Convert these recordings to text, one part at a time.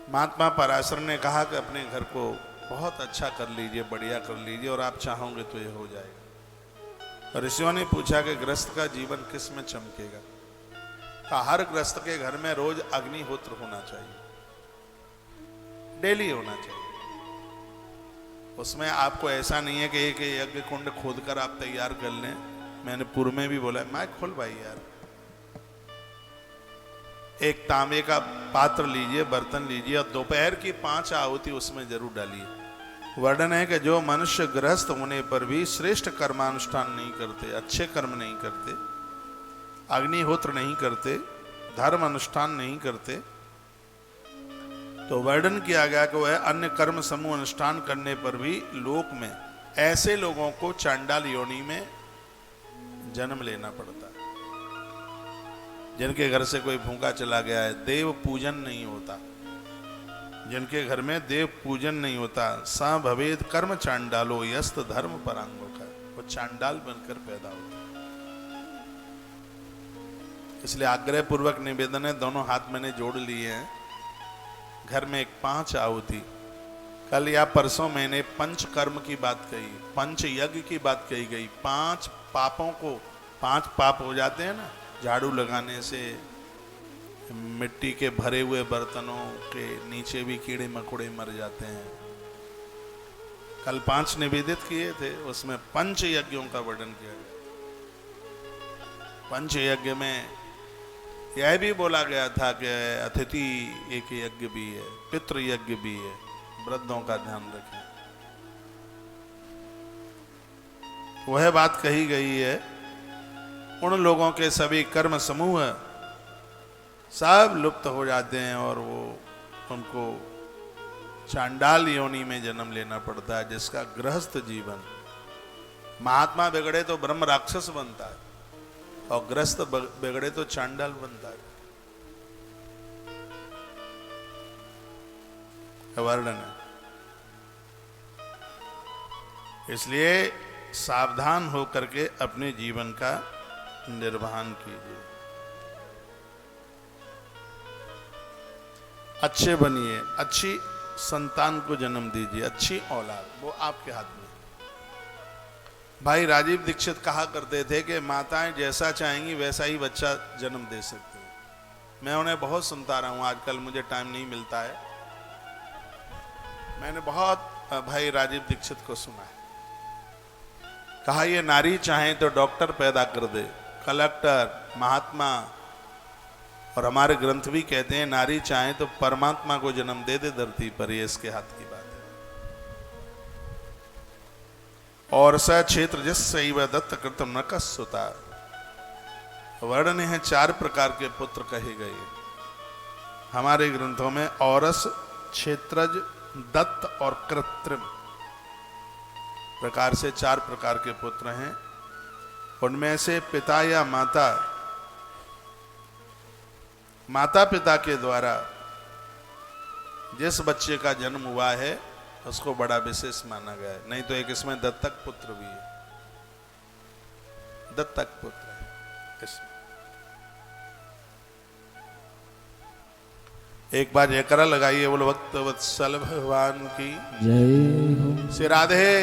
महात्मा पराशर ने कहा कि अपने घर को बहुत अच्छा कर लीजिए, बढ़िया कर लीजिए, और आप चाहोगे तो ये हो जाएगा। ऋषियों ने पूछा कि गृहस्थ का जीवन किस में चमकेगा? कहा हर गृहस्थ के घर में रोज अग्निहोत्र होना चाहिए, डेली होना चाहिए। उसमें आपको ऐसा नहीं है कि एक यज्ञ कुंड खोद कर आप तैयार कर लें। मैंने पूर्व में भी बोला, मैं खोल भाई यार, एक तांबे का पात्र लीजिए, बर्तन लीजिए, और दोपहर की 5 आहुति उसमें जरूर डालिए। वर्णन है कि जो मनुष्य गृहस्थ होने पर भी श्रेष्ठ कर्मानुष्ठान नहीं करते, अच्छे कर्म नहीं करते, अग्निहोत्र नहीं करते, धर्म अनुष्ठान नहीं करते, तो वर्णन किया गया कि वह अन्य कर्म समूह अनुष्ठान करने पर भी लोक में ऐसे लोगों को चांडाल योनि में जन्म लेना पड़ता है, जिनके घर से कोई भूखा चला गया है, देव पूजन नहीं होता, जिनके घर में देव पूजन नहीं होता, सा भवेद कर्म चांडालो यस्त धर्म परांगो का, वो चांडाल बनकर पैदा होता है। इसलिए आग्रह पूर्वक निवेदन है, दोनों हाथ मैंने जोड़ लिए हैं, घर में एक 5 आहुति। कल या परसों मैंने पंच कर्म की बात कही, पंच यज्ञ की बात कही गई। 5 पापों को, 5 पाप हो जाते हैं ना झाड़ू लगाने से, मिट्टी के भरे हुए बर्तनों के नीचे भी कीड़े मकोड़े मर जाते हैं। कल 5 निवेदित किए थे, उसमें पंच यज्ञों का वर्णन किया गया। पंच यज्ञ में यह भी बोला गया था कि अतिथि एक यज्ञ भी है, पितृ यज्ञ भी है, वृद्धों का ध्यान रखें। वह बात कही गई है, उन लोगों के सभी कर्म समूह सब लुप्त हो जाते हैं और वो उनको चांडाल योनि में जन्म लेना पड़ता है, जिसका गृहस्थ जीवन। महात्मा बिगड़े तो ब्रह्म राक्षस बनता है, और ग्रस्त बिगड़े तो चांडाल बनता है। वर्णन है। इसलिए सावधान होकर के अपने जीवन का निर्वहन कीजिए, अच्छे बनिए, अच्छी संतान को जन्म दीजिए, अच्छी औलाद, वो आपके हाथ में। भाई राजीव दीक्षित कहा करते थे कि माताएं जैसा चाहेंगी वैसा ही बच्चा जन्म दे सकती है। मैं उन्हें बहुत सुनता रहा हूं, आजकल मुझे टाइम नहीं मिलता है। मैंने बहुत भाई राजीव दीक्षित को सुना है, कहा ये नारी चाहे तो डॉक्टर पैदा कर दे, कलेक्टर, महात्मा, और हमारे ग्रंथ भी कहते हैं नारी चाहे तो परमात्मा को जन्म दे दे धरती पर, ये इसके हाथ की बात है। और स क्षेत्र जिसैव दत्त कृतम न कस्सुता। वर्णन है 4 प्रकार के पुत्र कहे गए हमारे ग्रंथों में, औरस, क्षेत्रज, दत्त और कृत्रिम प्रकार से 4 प्रकार के पुत्र हैं। उनमें से पिता या माता पिता के द्वारा जिस बच्चे का जन्म हुआ है उसको बड़ा विशेष माना गया है। नहीं तो एक इसमें दत्तक पुत्र भी है, दत्तक पुत्र है इसमें। एक बार जयकारा लगाइए, बोलो भक्त वत्सल भगवान की जय हो। श्री राधे।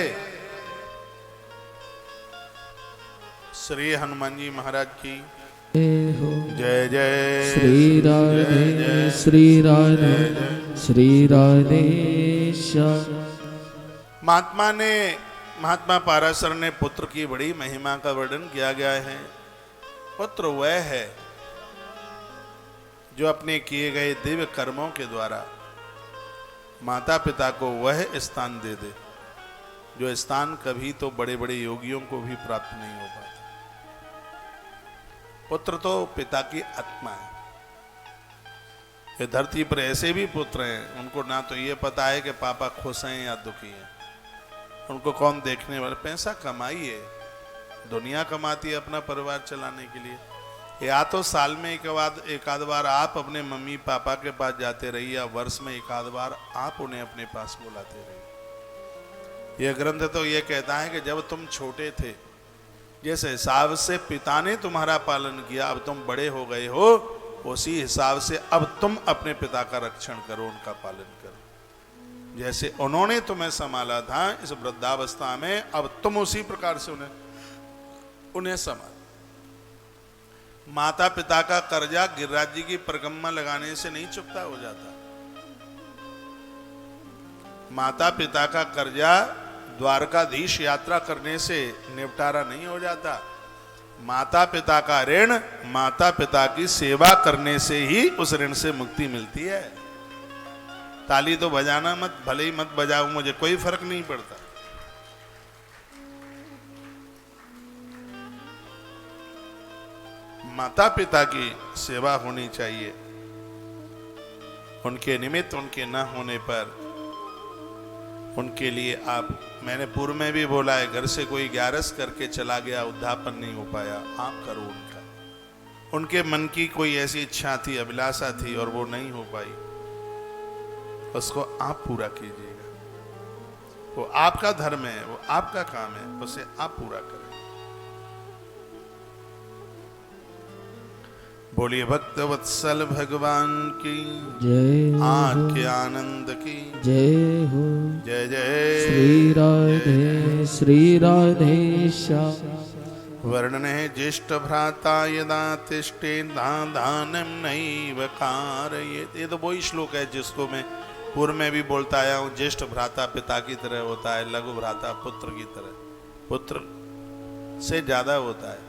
श्री हनुमान जी महाराज की जय जय। श्री राधे श्री राधे श्री राधे। महात्मा पाराशर ने पुत्र की बड़ी महिमा का वर्णन किया गया है। पुत्र वह है जो अपने किए गए दिव्य कर्मों के द्वारा माता पिता को वह स्थान दे दे जो स्थान कभी तो बड़े बड़े योगियों को भी प्राप्त नहीं हो पाता। पुत्र तो पिता की आत्मा है। ये धरती पर ऐसे भी पुत्र हैं, उनको ना तो ये पता है कि पापा खुश हैं या दुखी हैं, उनको कौन देखने वाला। पैसा कमाइए, दुनिया कमाती है अपना परिवार चलाने के लिए। या तो साल में एक आध बार आप अपने मम्मी पापा के पास जाते रहिए, या वर्ष में एक आध बार आप उन्हें अपने पास बुलाते रहिए। यह ग्रंथ तो ये कहता है कि जब तुम छोटे थे, जिस हिसाब से पिता ने तुम्हारा पालन किया, अब तुम बड़े हो गए हो, उसी हिसाब से अब तुम अपने पिता का रक्षण करो, उनका पालन करो। जैसे उन्होंने तुम्हें संभाला था इस वृद्धावस्था में, अब तुम उसी प्रकार से उन्हें संभालो। माता पिता का कर्जा गिरिराज जी की परिक्रमा लगाने से नहीं चुकता हो जाता। माता पिता का कर्जा द्वारकाधीश यात्रा करने से निपटारा नहीं हो जाता। माता पिता का ऋण माता पिता की सेवा करने से ही उस ऋण से मुक्ति मिलती है। ताली तो बजाना मत, भले ही मत बजाओ, मुझे कोई फर्क नहीं पड़ता। माता पिता की सेवा होनी चाहिए। उनके निमित्त, उनके न होने पर उनके लिए आप, मैंने पूर्व में भी बोला है, घर से कोई ग्यारस करके चला गया, उद्धापन नहीं हो पाया, आप करो उनका। उनके मन की कोई ऐसी इच्छा थी, अभिलाषा थी और वो नहीं हो पाई, उसको आप पूरा कीजिएगा। वो आपका धर्म है, वो आपका काम है, उसे आप पूरा करें। बोलिए भक्त वत्सल भगवान की जय आंख के आनंद की जय हो। जय जय श्री राधे श्री राधे श्याम। वर्णने ज्येष्ठ भ्राता यदा तिष्ठे दानम नैव कारयेत्। ये तो वही श्लोक है जिसको मैं पूर्व में भी बोलता आया हूँ। ज्येष्ठ भ्राता पिता की तरह होता है, लघु भ्राता पुत्र की तरह, पुत्र से ज्यादा होता है।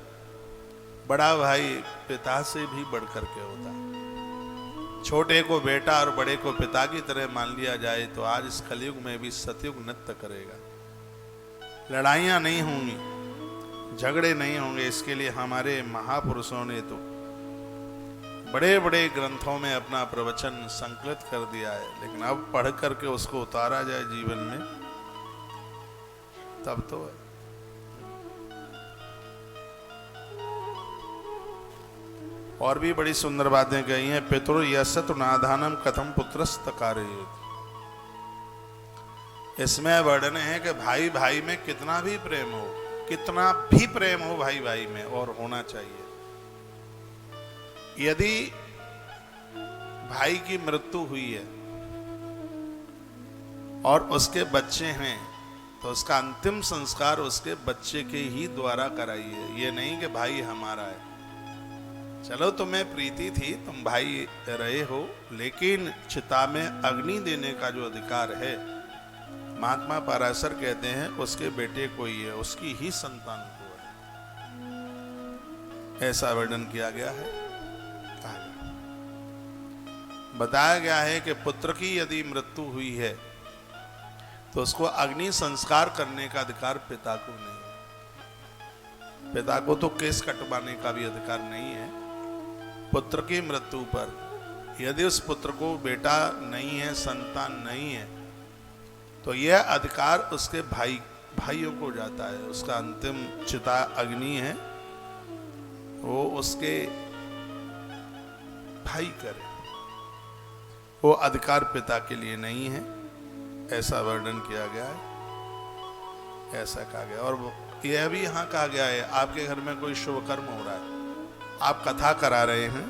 बड़ा भाई पिता से भी बढ़कर के होता है। छोटे को बेटा और बड़े को पिता की तरह मान लिया जाए तो आज इस कलयुग में भी सतयुग नृत्य करेगा। लड़ाइयां नहीं होंगी, झगड़े नहीं होंगे। इसके लिए हमारे महापुरुषों ने तो बड़े बड़े ग्रंथों में अपना प्रवचन संकलित कर दिया है, लेकिन अब पढ़ करके उसको उतारा जाए जीवन में तब तो है। और भी बड़ी सुंदर बातें कही हैं। पितृ यशत नाधानम कथम पुत्रस्त कारयेत्। इसमें वर्णन है कि भाई भाई में कितना भी प्रेम हो, कितना भी प्रेम हो भाई भाई में, और होना चाहिए। यदि भाई की मृत्यु हुई है और उसके बच्चे हैं तो उसका अंतिम संस्कार उसके बच्चे के ही द्वारा कराइए। ये नहीं कि भाई हमारा है। चलो तुम्हें प्रीति थी, तुम भाई रहे हो, लेकिन चिता में अग्नि देने का जो अधिकार है, महात्मा पराशर कहते हैं उसके बेटे को ही है, उसकी ही संतान को है। ऐसा वर्णन किया गया है, कहा गया। बताया गया है कि पुत्र की यदि मृत्यु हुई है तो उसको अग्नि संस्कार करने का अधिकार पिता को नहीं है। पिता को तो केस कटवाने का भी अधिकार नहीं है। पुत्र की मृत्यु पर यदि उस पुत्र को बेटा नहीं है, संतान नहीं है, तो यह अधिकार उसके भाइयों को जाता है। उसका अंतिम चिता अग्नि है, वो उसके भाई करे, वो अधिकार पिता के लिए नहीं है। ऐसा वर्णन किया गया है, ऐसा कहा गया। और यह भी यहाँ कहा गया है, आपके घर में कोई शुभ कर्म हो रहा है, आप कथा करा रहे हैं,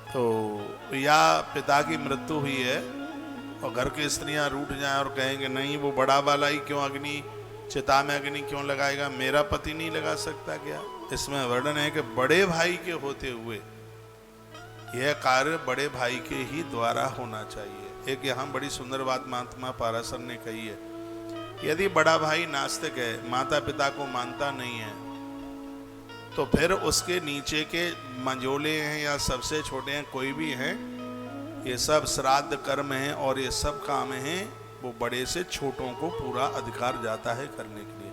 तो या पिता की मृत्यु हुई है और घर की स्त्रियां रूठ जाएं और कहेंगे नहीं वो बड़ा वाला ही क्यों अग्नि, चिता में अग्नि क्यों लगाएगा, मेरा पति नहीं लगा सकता क्या? इसमें वर्णन है कि बड़े भाई के होते हुए यह कार्य बड़े भाई के ही द्वारा होना चाहिए। एक यहाँ बड़ी सुंदर बात महात्मा पराशर ने कही है, यदि बड़ा भाई नास्तिक है, माता पिता को मानता नहीं है, तो फिर उसके नीचे के मंझोले हैं या सबसे छोटे हैं, कोई भी हैं, ये सब श्राद्ध कर्म हैं और ये सब काम हैं, वो बड़े से छोटों को पूरा अधिकार जाता है करने के लिए।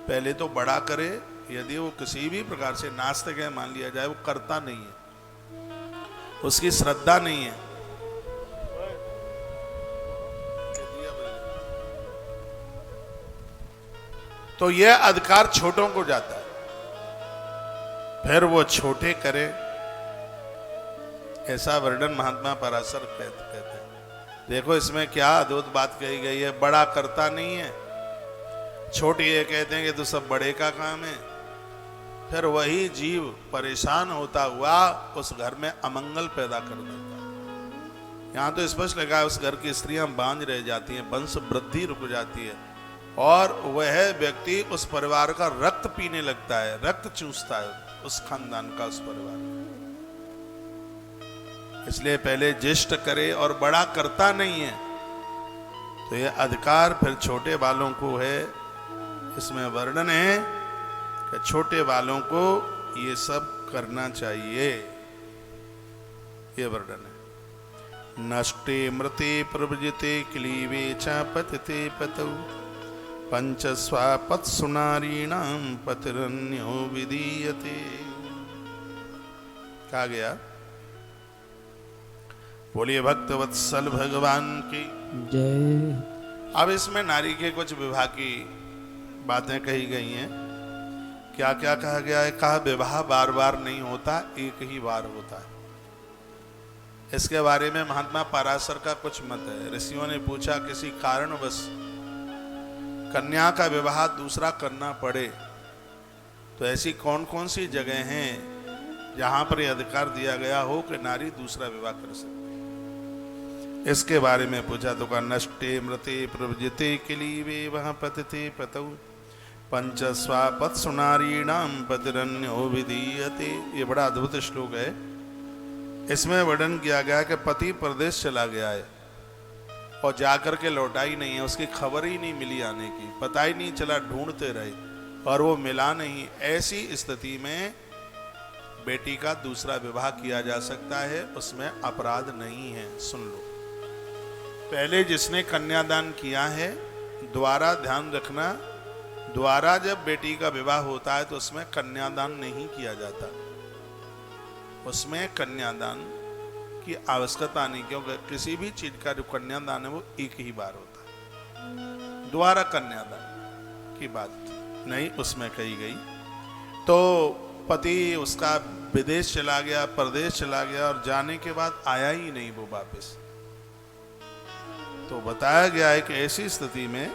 पहले तो बड़ा करे, यदि वो किसी भी प्रकार से नास्तिक है मान लिया जाए, वो करता नहीं है, उसकी श्रद्धा नहीं है, तो यह अधिकार छोटों को जाता है। फिर वो छोटे करे, ऐसा वर्णन महात्मा पराशर कहते हैं। देखो इसमें क्या अद्भुत बात कही गई है। बड़ा करता नहीं है, छोटी ये कहते हैं कि तो सब बड़े का काम है। फिर वही जीव परेशान होता हुआ उस घर में अमंगल पैदा कर देता है। यहाँ तो स्पष्ट लिखा है उस घर की स्त्रियां बांझ रह जाती हैं, वंश वृद्धि रुक जाती है और वह व्यक्ति उस परिवार का रक्त पीने लगता है, रक्त चूसता है उस खानदान का, उस परिवार का। इसलिए पहले ज्येष्ठ करे और बड़ा करता नहीं है। तो यह अधिकार फिर छोटे वालों को है। इसमें वर्णन है कि छोटे वालों को ये सब करना चाहिए, ये वर्णन है। नष्टे मृते प्रव्रजते क्लीवे च पतिते पतौ पंचस्वापत्सु नारीणां पतिरन्यो विधीयते। कहा गया। बोलिए भक्त वत्सल भगवान की जय। अब इसमें नारी के कुछ विवाह की बातें कही गई हैं। क्या क्या कहा गया है? कहा विवाह बार बार नहीं होता, एक ही बार होता है। इसके बारे में महात्मा पराशर का कुछ मत है। ऋषियों ने पूछा किसी कारणवश कन्या का विवाह दूसरा करना पड़े तो ऐसी कौन कौन सी जगह हैं जहां पर यह अधिकार दिया गया हो कि नारी दूसरा विवाह कर सकती। इसके बारे में पूछा तो कहा नष्टे मृते प्रव्रजते क्लीवे वह पतिते पतौ पंचस्वापत्सु नारीणां पतिरन्यो विधीयते। ये बड़ा अद्भुत श्लोक है। इसमें वर्णन किया गया कि पति प्रदेश चला गया है और जाकर के लौटा ही नहीं है, उसकी खबर ही नहीं मिली आने की, पता ही नहीं चला, ढूंढते रहे और वो मिला नहीं। ऐसी स्थिति में बेटी का दूसरा विवाह किया जा सकता है, उसमें अपराध नहीं है। सुन लो, पहले जिसने कन्यादान किया है द्वारा ध्यान रखना, द्वारा जब बेटी का विवाह होता है तो उसमें कन्यादान नहीं किया जाता, उसमें कन्यादान की आवश्यकता नहीं, क्योंकि किसी भी चीज का जो कन्यादान है वो एक ही बार होता है। द्वारा कन्यादान की बात नहीं उसमें कही गई। तो पति उसका विदेश चला गया, परदेश चला गया और जाने के बाद आया ही नहीं वो वापस, तो बताया गया है कि ऐसी स्थिति में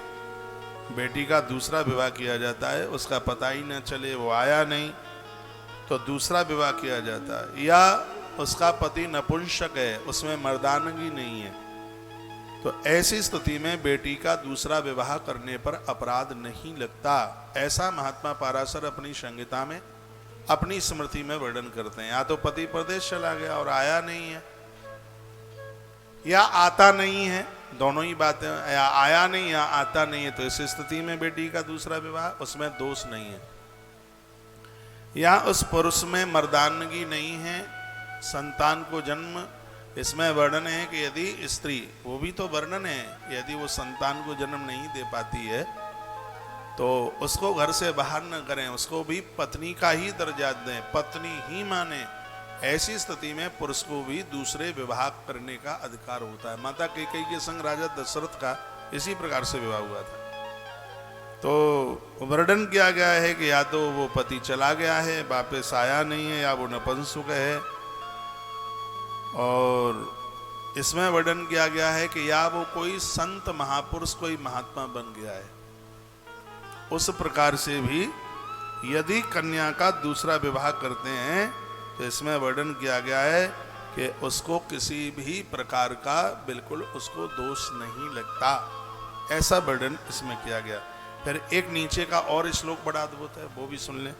बेटी का दूसरा विवाह किया जाता है, उसका पता ही न चले, वो आया नहीं तो दूसरा विवाह किया जाता है। या उसका पति नपुंसक है, उसमें मर्दानगी नहीं है, तो ऐसी स्थिति में बेटी का दूसरा विवाह करने पर अपराध नहीं लगता। ऐसा महात्मा पराशर अपनी संहिता में अपनी स्मृति में वर्णन करते हैं। या तो पति प्रदेश चला गया और आया नहीं है, या आता नहीं है, दोनों ही बातें, या आया नहीं या आता नहीं है, तो इस स्थिति में बेटी का दूसरा विवाह, उसमें दोष नहीं है। या उस पुरुष में मर्दानगी नहीं है, संतान को जन्म, इसमें वर्णन है कि यदि स्त्री, वो भी तो वर्णन है, यदि वो संतान को जन्म नहीं दे पाती है तो उसको घर से बाहर न करें, उसको भी पत्नी का ही दर्जा दें, पत्नी ही माने। ऐसी स्थिति में पुरुष को भी दूसरे विवाह करने का अधिकार होता है। माता कैकेयी के संग राजा दशरथ का इसी प्रकार से विवाह हुआ था। तो वर्णन किया गया है कि या तो वो पति चला गया है, वापस आया नहीं है, या वो नपुंसक है, और इसमें वर्णन किया गया है कि या वो कोई संत महापुरुष, कोई महात्मा बन गया है। उस प्रकार से भी यदि कन्या का दूसरा विवाह करते हैं तो इसमें वर्णन किया गया है कि उसको किसी भी प्रकार का बिल्कुल उसको दोष नहीं लगता, ऐसा वर्णन इसमें किया गया। फिर एक नीचे का और श्लोक बड़ा अद्भुत है, वो भी सुन लें।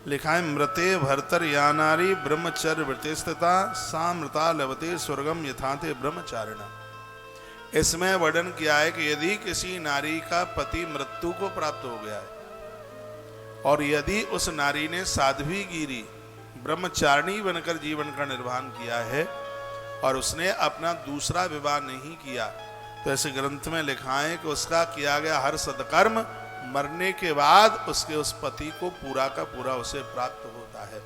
लिखा है मृते भर्तर या नारी ब्रह्मचर्य व्रते स्थिता सा मृता लभते स्वर्गम यथाते ब्रह्मचारिणा। इसमें वर्णन किया है कि यदि किसी नारी का पति मृत्यु को प्राप्त हो गया है और यदि उस नारी ने साध्वी गिरी ब्रह्मचारिणी बनकर जीवन का निर्वाह किया है और उसने अपना दूसरा विवाह नहीं किया, तो ऐसे ग्रंथ में लिखा है कि उसका किया गया हर सत्कर्म मरने के बाद उसके उस पति को पूरा का पूरा उसे प्राप्त होता है।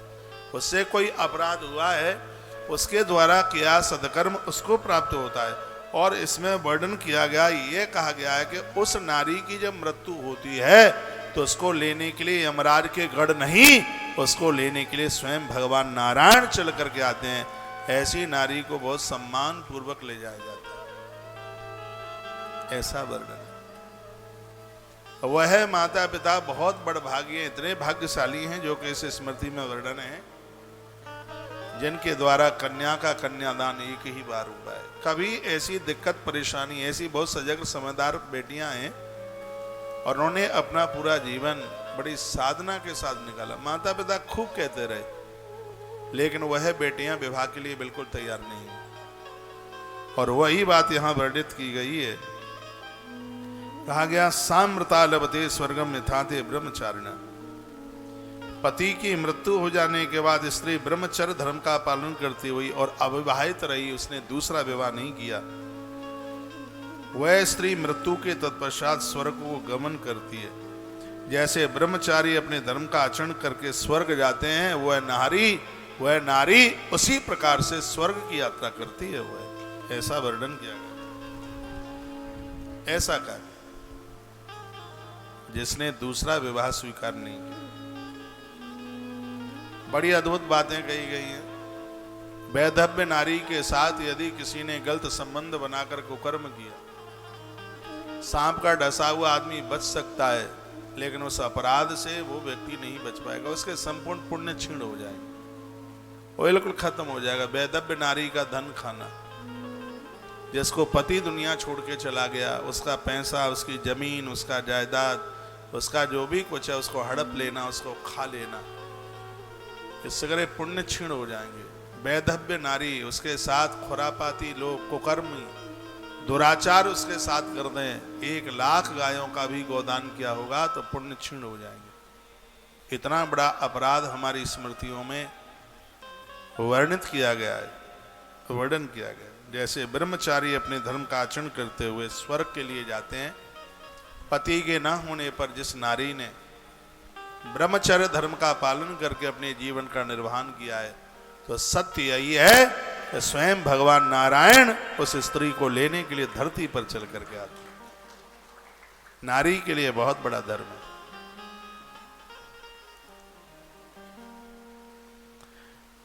उससे कोई अपराध हुआ है, उसके द्वारा किया सत्कर्म उसको प्राप्त होता है। और इसमें वर्णन किया गया, ये कहा गया है कि उस नारी की जब मृत्यु होती है तो उसको लेने के लिए यमराज के गढ़ नहीं, उसको लेने के लिए स्वयं भगवान नारायण चल करके आते हैं। ऐसी नारी को बहुत सम्मान पूर्वक ले जाया जाता है, ऐसा वर्णन है। वह माता पिता बहुत बड़भागी हैं, इतने भाग्यशाली हैं जो कि इस स्मृति में वर्णन है, जिनके द्वारा कन्या का कन्यादान एक ही बार हुआ है। कभी ऐसी दिक्कत परेशानी, ऐसी बहुत सजग समझदार बेटियां हैं और उन्होंने अपना पूरा जीवन बड़ी साधना के साथ निकाला। माता पिता खूब कहते रहे, लेकिन वह बेटियां विवाह के लिए बिल्कुल तैयार नहीं है। और वही बात यहां वर्णित की गई है। कहा गया सामृता लभते स्वर्गम यथाते ब्रह्मचारिणा। पति की मृत्यु हो जाने के बाद स्त्री ब्रह्मचर्य धर्म का पालन करती हुई और अविवाहित रही, उसने दूसरा विवाह नहीं किया, वह स्त्री मृत्यु के तत्पश्चात स्वर्ग को गमन करती है। जैसे ब्रह्मचारी अपने धर्म का आचरण करके स्वर्ग जाते हैं, वह नारी उसी प्रकार से स्वर्ग की यात्रा करती है। वह ऐसा वर्णन किया गया। ऐसा कहा जिसने दूसरा विवाह स्वीकार नहीं किया। बड़ी अद्भुत बातें कही गई हैं। वैधव्य नारी के साथ यदि किसी ने गलत संबंध बनाकर कुकर्म किया, सांप का डसा हुआ आदमी बच सकता है, लेकिन उस अपराध से वो व्यक्ति नहीं बच पाएगा। उसके संपूर्ण पुण्य क्षीण हो जाएंगे, वो बिल्कुल खत्म हो जाएगा। वैधव्य नारी का धन खाना, जिसको पति दुनिया छोड़ के चला गया, उसका पैसा, उसकी जमीन, उसका जायदाद, उसका जो भी कुछ है उसको हड़प लेना, उसको खा लेना, इससे करे पुण्य क्षीण हो जाएंगे। वैधव्य नारी, उसके साथ खुरापाती लोग, कुकर्मी, दुराचार उसके साथ कर दें, 1,00,000 गायों का भी गोदान किया होगा तो पुण्य क्षीण हो जाएंगे। इतना बड़ा अपराध हमारी स्मृतियों में वर्णित किया गया है, वर्णन किया गया। जैसे ब्रह्मचारी अपने धर्म का आचरण करते हुए स्वर्ग के लिए जाते हैं, पति के न होने पर जिस नारी ने ब्रह्मचर्य धर्म का पालन करके अपने जीवन का निर्वहन किया है, तो सत्य यही है कि स्वयं भगवान नारायण उस स्त्री को लेने के लिए धरती पर चल करके आते। नारी के लिए बहुत बड़ा धर्म है।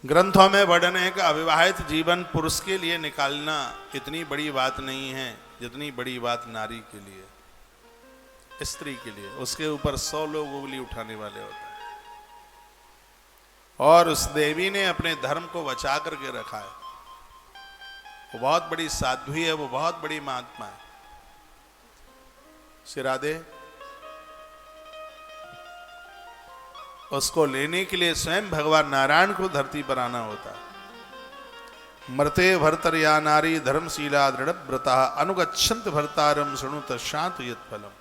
ग्रंथों में वर्णन है कि अविवाहित जीवन पुरुष के लिए निकालना इतनी बड़ी बात नहीं है जितनी बड़ी बात नारी के लिए, स्त्री के लिए। उसके ऊपर 100 लोग उंगली उठाने वाले होते हैं। और उस देवी ने अपने धर्म को बचा करके रखा है। वो बहुत बड़ी साध्वी है, वो बहुत बड़ी महात्मा है। श्री राधे, उसको लेने के लिए स्वयं भगवान नारायण को धरती पर आना होता है। मर्ते भर्तर या नारी धर्मशीला दृढ़ व्रता अनुगच्छन्त भर्तारम शृणुत शांत यत्फलम।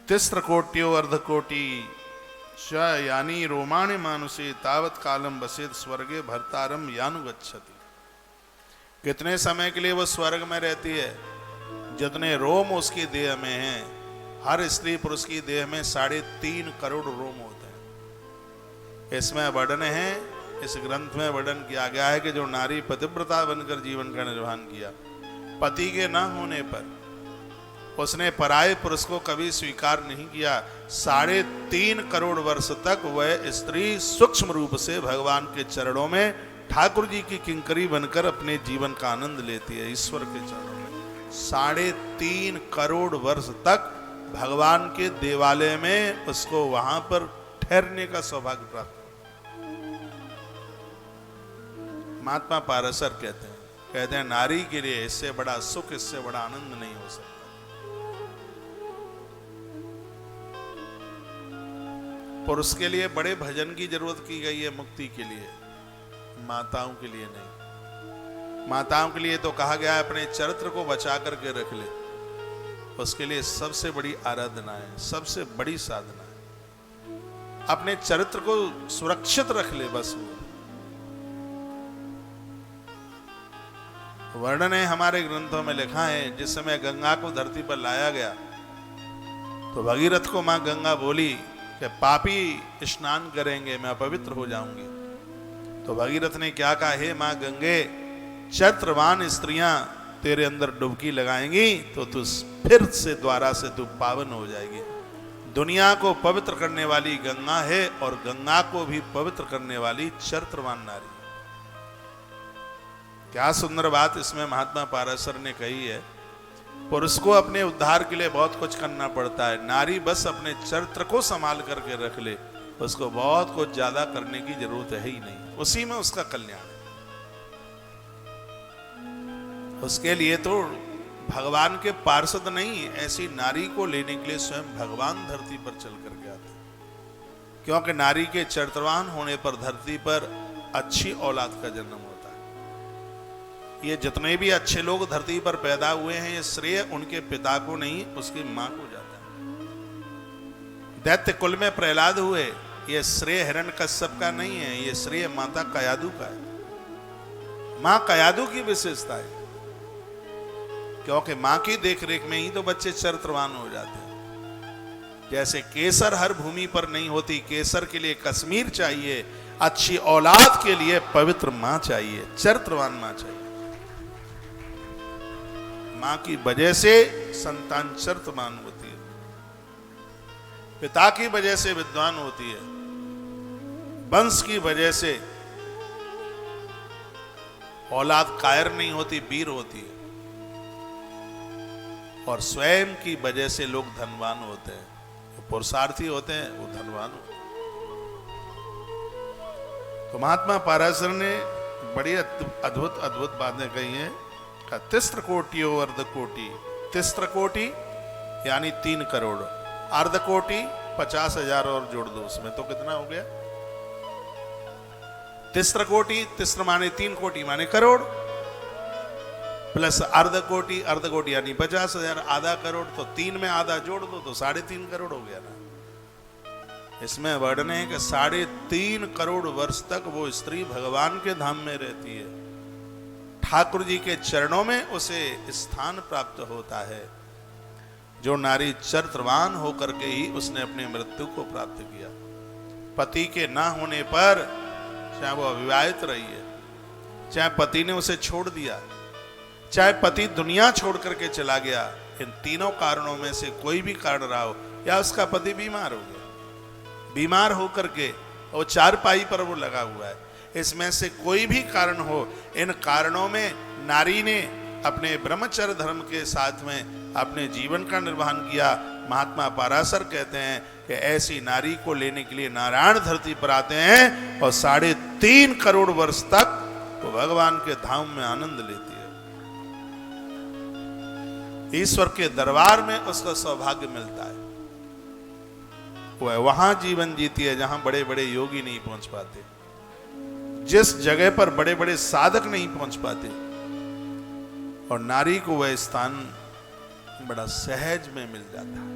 तिस्र कोट्यो अर्धकोटि च यानी रोमाणे मानुषे तावत कालम बसेत स्वर्गे भर्तारम यानुगच्छति। कितने समय के लिए वो स्वर्ग में रहती है? जितने रोम उसकी देह में हैं। हर स्त्री पुरुष की देह में 3.5 करोड़ रोम होते हैं। इसमें वर्णन है, इस ग्रंथ में वर्णन किया गया है कि जो नारी पतिव्रता बनकर जीवन का निर्वहन किया, पति के न होने पर उसने पराये पुरुष को कभी स्वीकार नहीं किया, 3.5 करोड़ वर्ष तक वह स्त्री सूक्ष्म रूप से भगवान के चरणों में ठाकुर जी की किंकरी बनकर अपने जीवन का आनंद लेती है। ईश्वर के चरणों में 3.5 करोड़ वर्ष तक भगवान के देवालय में उसको वहां पर ठहरने का सौभाग्य प्राप्त। महात्मा पारसर कहते हैं नारी के लिए इससे बड़ा सुख, इससे बड़ा आनंद नहीं हो सकता। पुरुष के लिए बड़े भजन की जरूरत की गई है मुक्ति के लिए, माताओं के लिए नहीं। माताओं के लिए तो कहा गया है अपने चरित्र को बचा करके रख ले, उसके लिए सबसे बड़ी आराधना है, सबसे बड़ी साधना है। अपने चरित्र को सुरक्षित रख ले बस। वर्णन है हमारे ग्रंथों में लिखा है, जिस समय गंगा को धरती पर लाया गया तो भगीरथ को मां गंगा बोली कि पापी स्नान करेंगे, मैं अपवित्र हो जाऊंगी। तो भगीरथ ने क्या कहा, हे मां गंगे, चरित्रवान स्त्रियां तेरे अंदर डुबकी लगाएंगी तो तू फिर से द्वारा से तू पावन हो जाएगी। दुनिया को पवित्र करने वाली गंगा है और गंगा को भी पवित्र करने वाली चरित्रवान नारी। क्या सुंदर बात इसमें महात्मा पाराशर ने कही है पुरुष को अपने उद्धार के लिए बहुत कुछ करना पड़ता है, नारी बस अपने चरित्र को संभाल करके रख ले, उसको बहुत कुछ ज्यादा करने की जरूरत है ही नहीं, उसी में उसका कल्याण है। उसके लिए तो भगवान के पार्षद नहीं, ऐसी नारी को लेने के लिए स्वयं भगवान धरती पर चल करके आते, क्योंकि नारी के चरित्रवान होने पर धरती पर अच्छी औलाद का जन्म होता है। ये जितने भी अच्छे लोग धरती पर पैदा हुए हैं, ये श्रेय उनके पिता को नहीं, उसकी मां को जाता है। दैत्य कुल में प्रहलाद हुए, ये श्रेय हिरण्यकश्यप का नहीं है, ये श्रेय माता कयादु का है। मां कयादु की विशेषता है, क्योंकि मां की देखरेख में ही तो बच्चे चरित्रवान हो जाते हैं। जैसे केसर हर भूमि पर नहीं होती, केसर के लिए कश्मीर चाहिए, अच्छी औलाद के लिए पवित्र मां चाहिए, चरित्रवान मां चाहिए। मां की वजह से संतान चरित्रवान होती है, पिता की वजह से विद्वान होती है, वंश की वजह से औलाद कायर नहीं होती, वीर होती है, और स्वयं की वजह से लोग धनवान होते हैं। जो पुरुषार्थी होते हैं वो धनवान होते हैं। तो महात्मा पाराशर ने बड़ी अद्भुत अद्भुत बातें कही हैं। तिस्त्र कोटि अर्ध कोटि, तिस्त्र कोटि यानी 3 करोड़, अर्ध कोटि 50,000 और जोड़ दो उसमें, तो कितना हो गया? तिस्त्र कोटि, तिस्त्र माने 3 कोटि माने करोड़, प्लस अर्ध कोटि, अर्ध कोटि यानी 50,000, आधा करोड़, तो 3 में आधा जोड़ दो तो 3.5 करोड़ हो गया ना। इसमें वर्णन है कि 3.5 करोड़ वर्ष तक वो स्त्री भगवान के धाम में रहती है, ठाकुर जी के चरणों में उसे स्थान प्राप्त होता है। जो नारी चरित्रवान होकर के ही उसने अपनी मृत्यु को प्राप्त किया। पति के ना होने पर, चाहे वो अविवाहित रही है, चाहे पति ने उसे छोड़ दिया, चाहे पति दुनिया छोड़ करके चला गया, इन तीनों कारणों में से कोई भी कारण रहा हो, या उसका पति बीमार हो गया, बीमार होकर के वो चारपाई पर वो लगा हुआ है, इसमें से कोई भी कारण हो, इन कारणों में नारी ने अपने ब्रह्मचर्य धर्म के साथ में अपने जीवन का निर्वहन किया। महात्मा पाराशर कहते हैं कि ऐसी नारी को लेने के लिए नारायण धरती पर आते हैं और 3.5 करोड़ वर्ष तक वो भगवान के धाम में आनंद लेती है। ईश्वर के दरबार में उसका सौभाग्य मिलता है। वह वहां जीवन जीती है जहां बड़े बड़े योगी नहीं पहुंच पाते, जिस जगह पर बड़े बड़े साधक नहीं पहुंच पाते, और नारी को वह स्थान बड़ा सहज में मिल जाता है।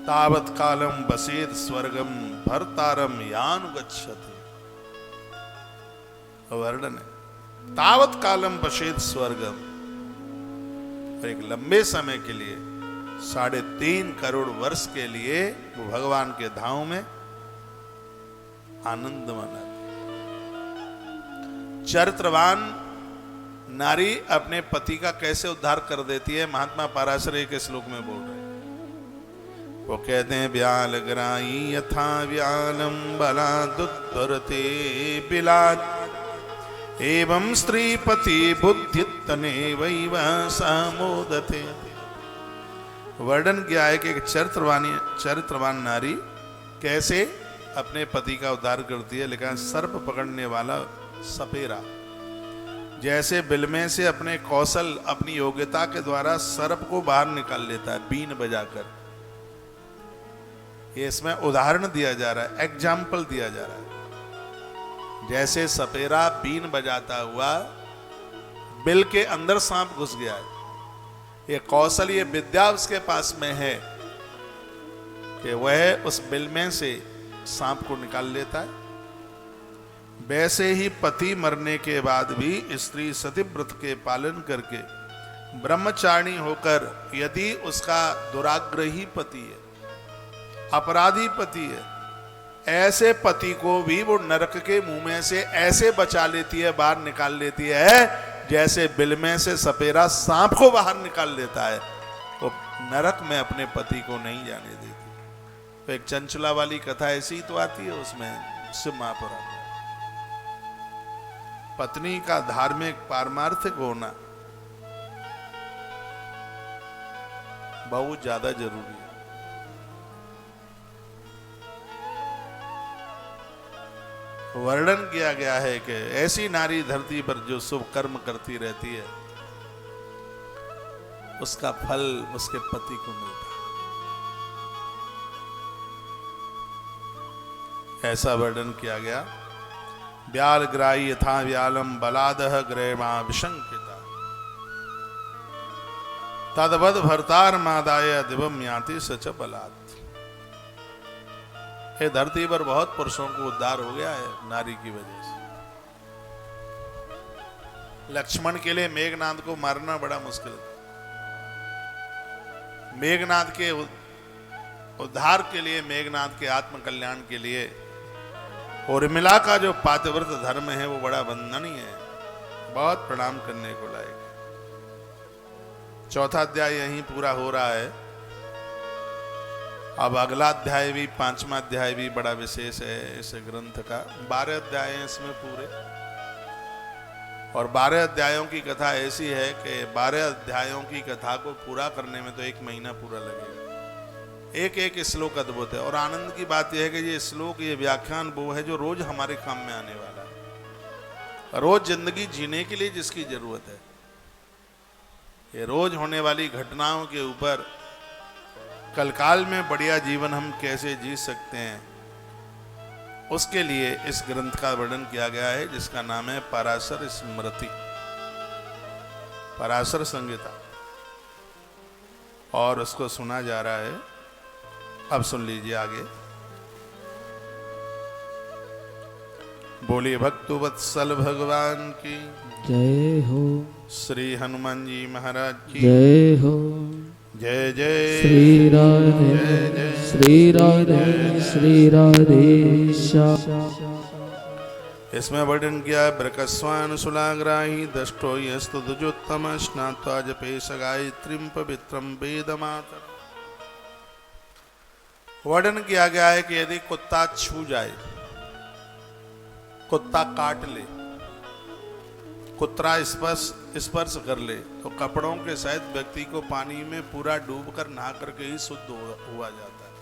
तावत कालम बसेत स्वर्गम भर्तारम यानुगच्छति, वर्णन है। तावत कालम बसेत स्वर्गम, एक लंबे समय के लिए 3.5 करोड़ वर्ष के लिए वो भगवान के धाम में आनंद मनाती। चरित्रवान नारी अपने पति का कैसे उद्धार कर देती है, महात्मा पाराशर एक श्लोक में बोल रहे हैं। वो कहते हैं, व्याल ग्राई यथा व्यालम बलादुत्तरते बिलाद एवं स्त्रीपति बुद्धितने वैव समोदते। वर्णन किया है कि एक चरित्रवान नारी कैसे अपने पति का उद्धार करती है। लिखा है, सर्प पकड़ने वाला सपेरा जैसे बिल में से अपने कौशल, अपनी योग्यता के द्वारा सर्प को बाहर निकाल लेता है बीन बजाकर। ये इसमें उदाहरण दिया जा रहा है, एग्जाम्पल दिया जा रहा है। जैसे सपेरा बीन बजाता हुआ बिल के अंदर सांप घुस गया है, ये कौशल, ये विद्या उसके पास में है कि वह उस बिल में से सांप को निकाल लेता है। वैसे ही पति मरने के बाद भी स्त्री सतीव्रत के पालन करके ब्रह्मचारिणी होकर, यदि उसका दुराग्रही पति है, अपराधी पति है, ऐसे पति को भी वो नरक के मुंह में से ऐसे बचा लेती है, बाहर निकाल लेती है, जैसे बिल में से सपेरा सांप को बाहर निकाल लेता है। वो नरक में अपने पति को नहीं जाने देती। तो एक चंचला वाली कथा ऐसी तो आती है उसमें शिव महापुराण में। पत्नी का धार्मिक पारमार्थिक होना बहुत ज्यादा जरूरी है। वर्णन किया गया है कि ऐसी नारी धरती पर जो शुभ कर्म करती रहती है उसका फल उसके पति को मिलता है। ऐसा वर्णन किया गया। व्याल ग्राही यथा व्यालम बलादह ग्रेमा विशंकिता तदवद भरतार मादाय दिवम याति सच बलात्। ये धरती पर बहुत पुरुषों को उद्धार हो गया है नारी की वजह से। लक्ष्मण के लिए मेघनाद को मारना बड़ा मुश्किल था। मेघनाद के उद्धार के लिए, मेघनाद के आत्म कल्याण के लिए उर्मिला का जो पातिव्रत धर्म है वो बड़ा वंदनीय है, बहुत प्रणाम करने को लायक है। चौथा अध्याय यहीं पूरा हो रहा है। अब अगला अध्याय भी, पांचवा अध्याय भी बड़ा विशेष है इस ग्रंथ का। 12 अध्याय हैं इसमें पूरे, और 12 अध्यायों की कथा ऐसी है कि 12 अध्यायों की कथा को पूरा करने में तो 1 महीना पूरा लगेगा। एक एक श्लोक अद्भुत है। और आनंद की बात यह है कि ये श्लोक, ये व्याख्यान वो है जो रोज हमारे काम में आने वाला है। रोज जिंदगी जीने के लिए जिसकी जरूरत है, ये रोज होने वाली घटनाओं के ऊपर कलकाल में बढ़िया जीवन हम कैसे जी सकते हैं, उसके लिए इस ग्रंथ का वर्णन किया गया है, जिसका नाम है पराशर स्मृति, पराशर संहिता, और उसको सुना जा रहा है। अब सुन लीजिए आगे। बोलिए भक्तवत्सल भगवान की जय हो। श्री हनुमान जी महाराज की जय हो। जय जय श्री राधे श्री राधे श्री राधे श्याम। इसमें वर्णन किया। ब्रकस्वान सुलाग्राही दष्टो यस्तु दुजोत्तम स्नात्वा जपेश गायत्रीं पवित्रं वेदमातर। वर्णन किया गया है कि यदि कुत्ता छू जाए, कुत्ता काट ले, कुत्ता स्पर्श कर ले, तो कपड़ों के सहित व्यक्ति को पानी में पूरा डूबकर नहा करके ही शुद्ध हुआ जाता है।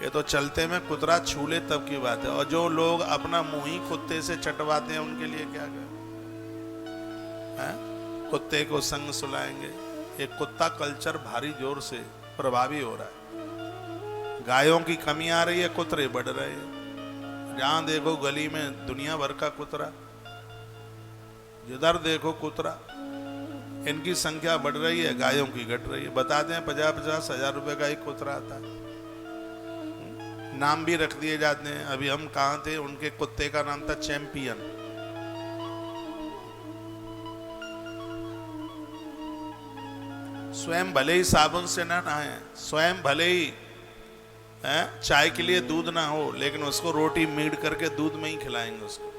ये तो चलते में कुतरा छू ले तब की बात है। और जो लोग अपना मुंह ही कुत्ते से चटवाते हैं उनके लिए क्या है? कुत्ते को संग सुलाएंगे। ये कुत्ता कल्चर भारी जोर से प्रभावी हो रहा है। गायों की कमी आ रही है, कुतरे बढ़ रहे हैं। जहां देखो गली में दुनिया भर का कुतरा, जिधर देखो कुतरा। इनकी संख्या बढ़ रही है, गायों की घट रही है। बताते हैं 50-50 हजार रुपए का एक कुतरा आता है। नाम भी रख दिए जाते हैं। अभी हम कहाँ थे, उनके कुत्ते का नाम था चैंपियन। स्वयं भले ही साबुन से ना नहाए, स्वयं भले ही चाय के लिए दूध ना हो, लेकिन उसको रोटी मीड करके दूध में ही खिलाएंगे उसको।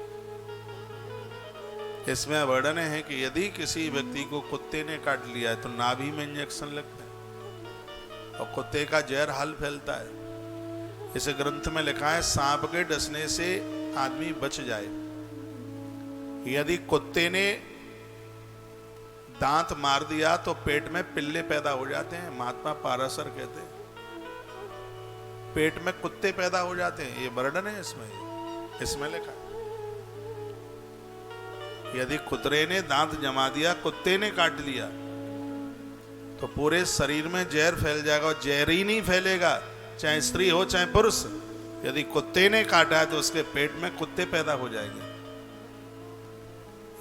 इसमें वर्णन है कि यदि किसी व्यक्ति को कुत्ते ने काट लिया है तो नाभि में इंजेक्शन लगता है और कुत्ते का जहर हाल फैलता है। इस ग्रंथ में लिखा है सांप के डसने से आदमी बच जाए। यदि कुत्ते ने दांत मार दिया तो पेट में पिल्ले पैदा हो जाते हैं। महात्मा पाराशर कहते हैं पेट में कुत्ते पैदा हो जाते हैं। ये वर्णन है इसमें लिखा है। यदि कुतरे ने दांत जमा दिया, कुत्ते ने काट लिया, तो पूरे शरीर में जहर फैल जाएगा। और जहर ही नहीं फैलेगा, चाहे स्त्री हो चाहे पुरुष। यदि कुत्ते ने काटा है तो उसके पेट में कुत्ते पैदा हो जाएंगे।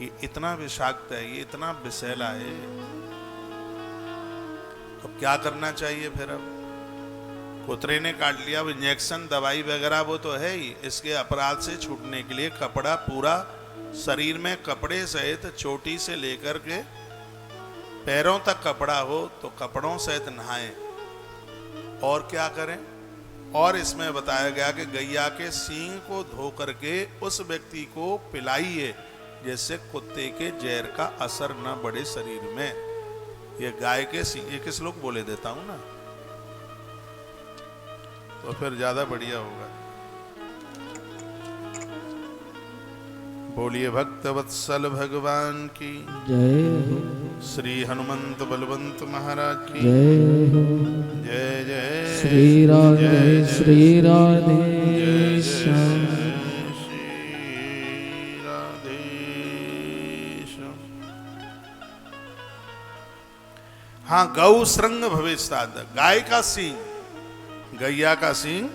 ये इतना विषाक्त है, ये इतना विषैला है। तो क्या करना चाहिए फिर? अब कुतरे ने काट लिया, अब इंजेक्शन दवाई वगैरह वो तो है ही। इसके अपराध से छूटने के लिए कपड़ा, पूरा शरीर में कपड़े सहित चोटी से लेकर के पैरों तक कपड़ा हो तो कपड़ों सहित नहाएं। और क्या करें? और इसमें बताया गया कि गैया के सींग को धो करके उस व्यक्ति को पिलाइए, जिससे कुत्ते के जहर का असर न बढ़े शरीर में। ये गाय के सींग, ये किस लोग बोले देता हूं ना, तो फिर ज्यादा बढ़िया होगा। बोलिए भक्त वत्सल भगवान की जय हो, श्री हनुमंत बलवंत महाराज की जय हो। जय जय श्री राधे जय श्री राधे जय श्याम। जय श्री राधे श्याम। हाँ, गौ श्रृंग भवेस्ताद, गाय का सींग, गैया का सींग,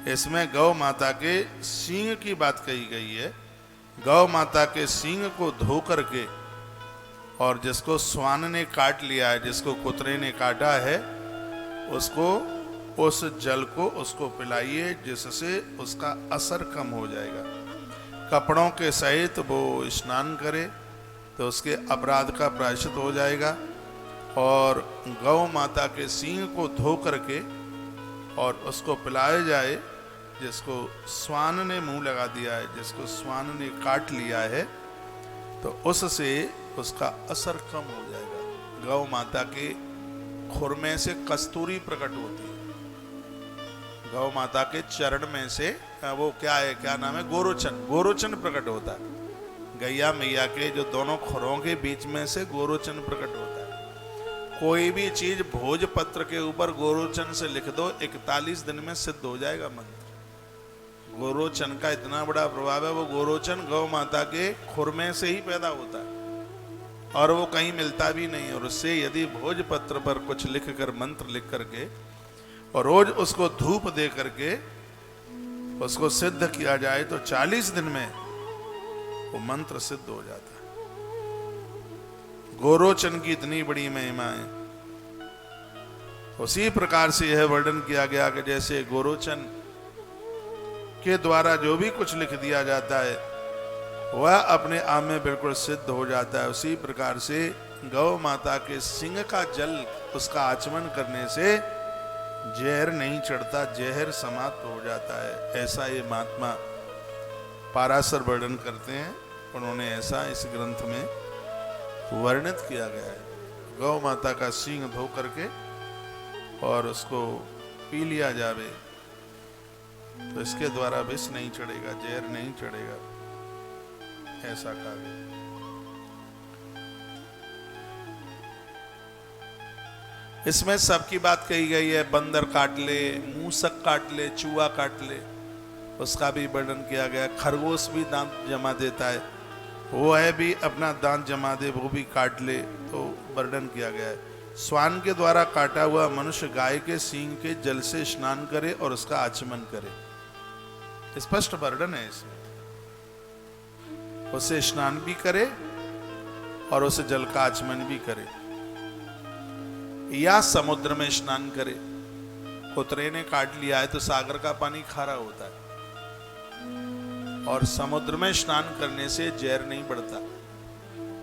इसमें गौ माता के सींग की बात कही गई है। गौ माता के सींग को धो करके, और जिसको स्वान ने काट लिया है, जिसको कुतरे ने काटा है, उसको उस जल को उसको पिलाइए, जिससे उसका असर कम हो जाएगा। कपड़ों के सहित वो स्नान करे तो उसके अपराध का प्रायश्चित हो जाएगा। और गौ माता के सींग को धो करके और उसको पिलाया जाए, जिसको स्वान ने मुंह लगा दिया है, जिसको स्वान ने काट लिया है, तो उससे उसका असर कम हो जाएगा। गौ माता के खुर में से कस्तूरी प्रकट होती है। गौ माता के चरण में से वो क्या है, क्या नाम है, गोरोचन, गोरोचन प्रकट होता है। गैया मैया के जो दोनों खुरों के बीच में से गोरोचन प्रकट होता है। कोई भी चीज भोजपत्र के ऊपर गोरोचन से लिख दो, 41 दिन में सिद्ध हो जाएगा मंत्र। गोरोचन का इतना बड़ा प्रभाव है। वो गोरोचन गौ माता के खुर में से ही पैदा होता है और वो कहीं मिलता भी नहीं। और उससे यदि भोजपत्र पर कुछ लिख कर, मंत्र लिख करके, और रोज उसको धूप दे करके उसको सिद्ध किया जाए, तो 40 दिन में वो मंत्र सिद्ध हो जाता है। गोरोचन की इतनी बड़ी महिमा है। उसी प्रकार से यह वर्णन किया गया कि जैसे गोरोचन के द्वारा जो भी कुछ लिख दिया जाता है वह अपने आप में बिल्कुल सिद्ध हो जाता है। उसी प्रकार से गौ माता के सिंग का जल, उसका आचमन करने से जहर नहीं चढ़ता, जहर समाप्त हो जाता है। ऐसा ये महात्मा पाराशर वर्णन करते हैं। उन्होंने ऐसा इस ग्रंथ में वर्णित किया गया है। गौ माता का सींग धो करके और उसको पी लिया जावे तो इसके द्वारा विष नहीं चढ़ेगा, जहर नहीं चढ़ेगा, ऐसा कहा गया। इसमें सबकी बात कही गई है। बंदर काट ले, मूसक काट ले, चूहा काट ले, उसका भी वर्णन किया गया। खरगोश भी दांत जमा देता है, वो है भी अपना दांत जमा दे, वो भी काट ले, तो वर्णन किया गया है। स्वान के द्वारा काटा हुआ मनुष्य गाय के सींग के जल से स्नान करे और उसका आचमन करे, स्पष्ट वर्णन है इसमें। उसे स्नान भी करे और उसे जल का आचमन भी करे, या समुद्र में स्नान करे। कुतरे ने काट लिया है तो सागर का पानी खारा होता है, और समुद्र में स्नान करने से जहर नहीं बढ़ता,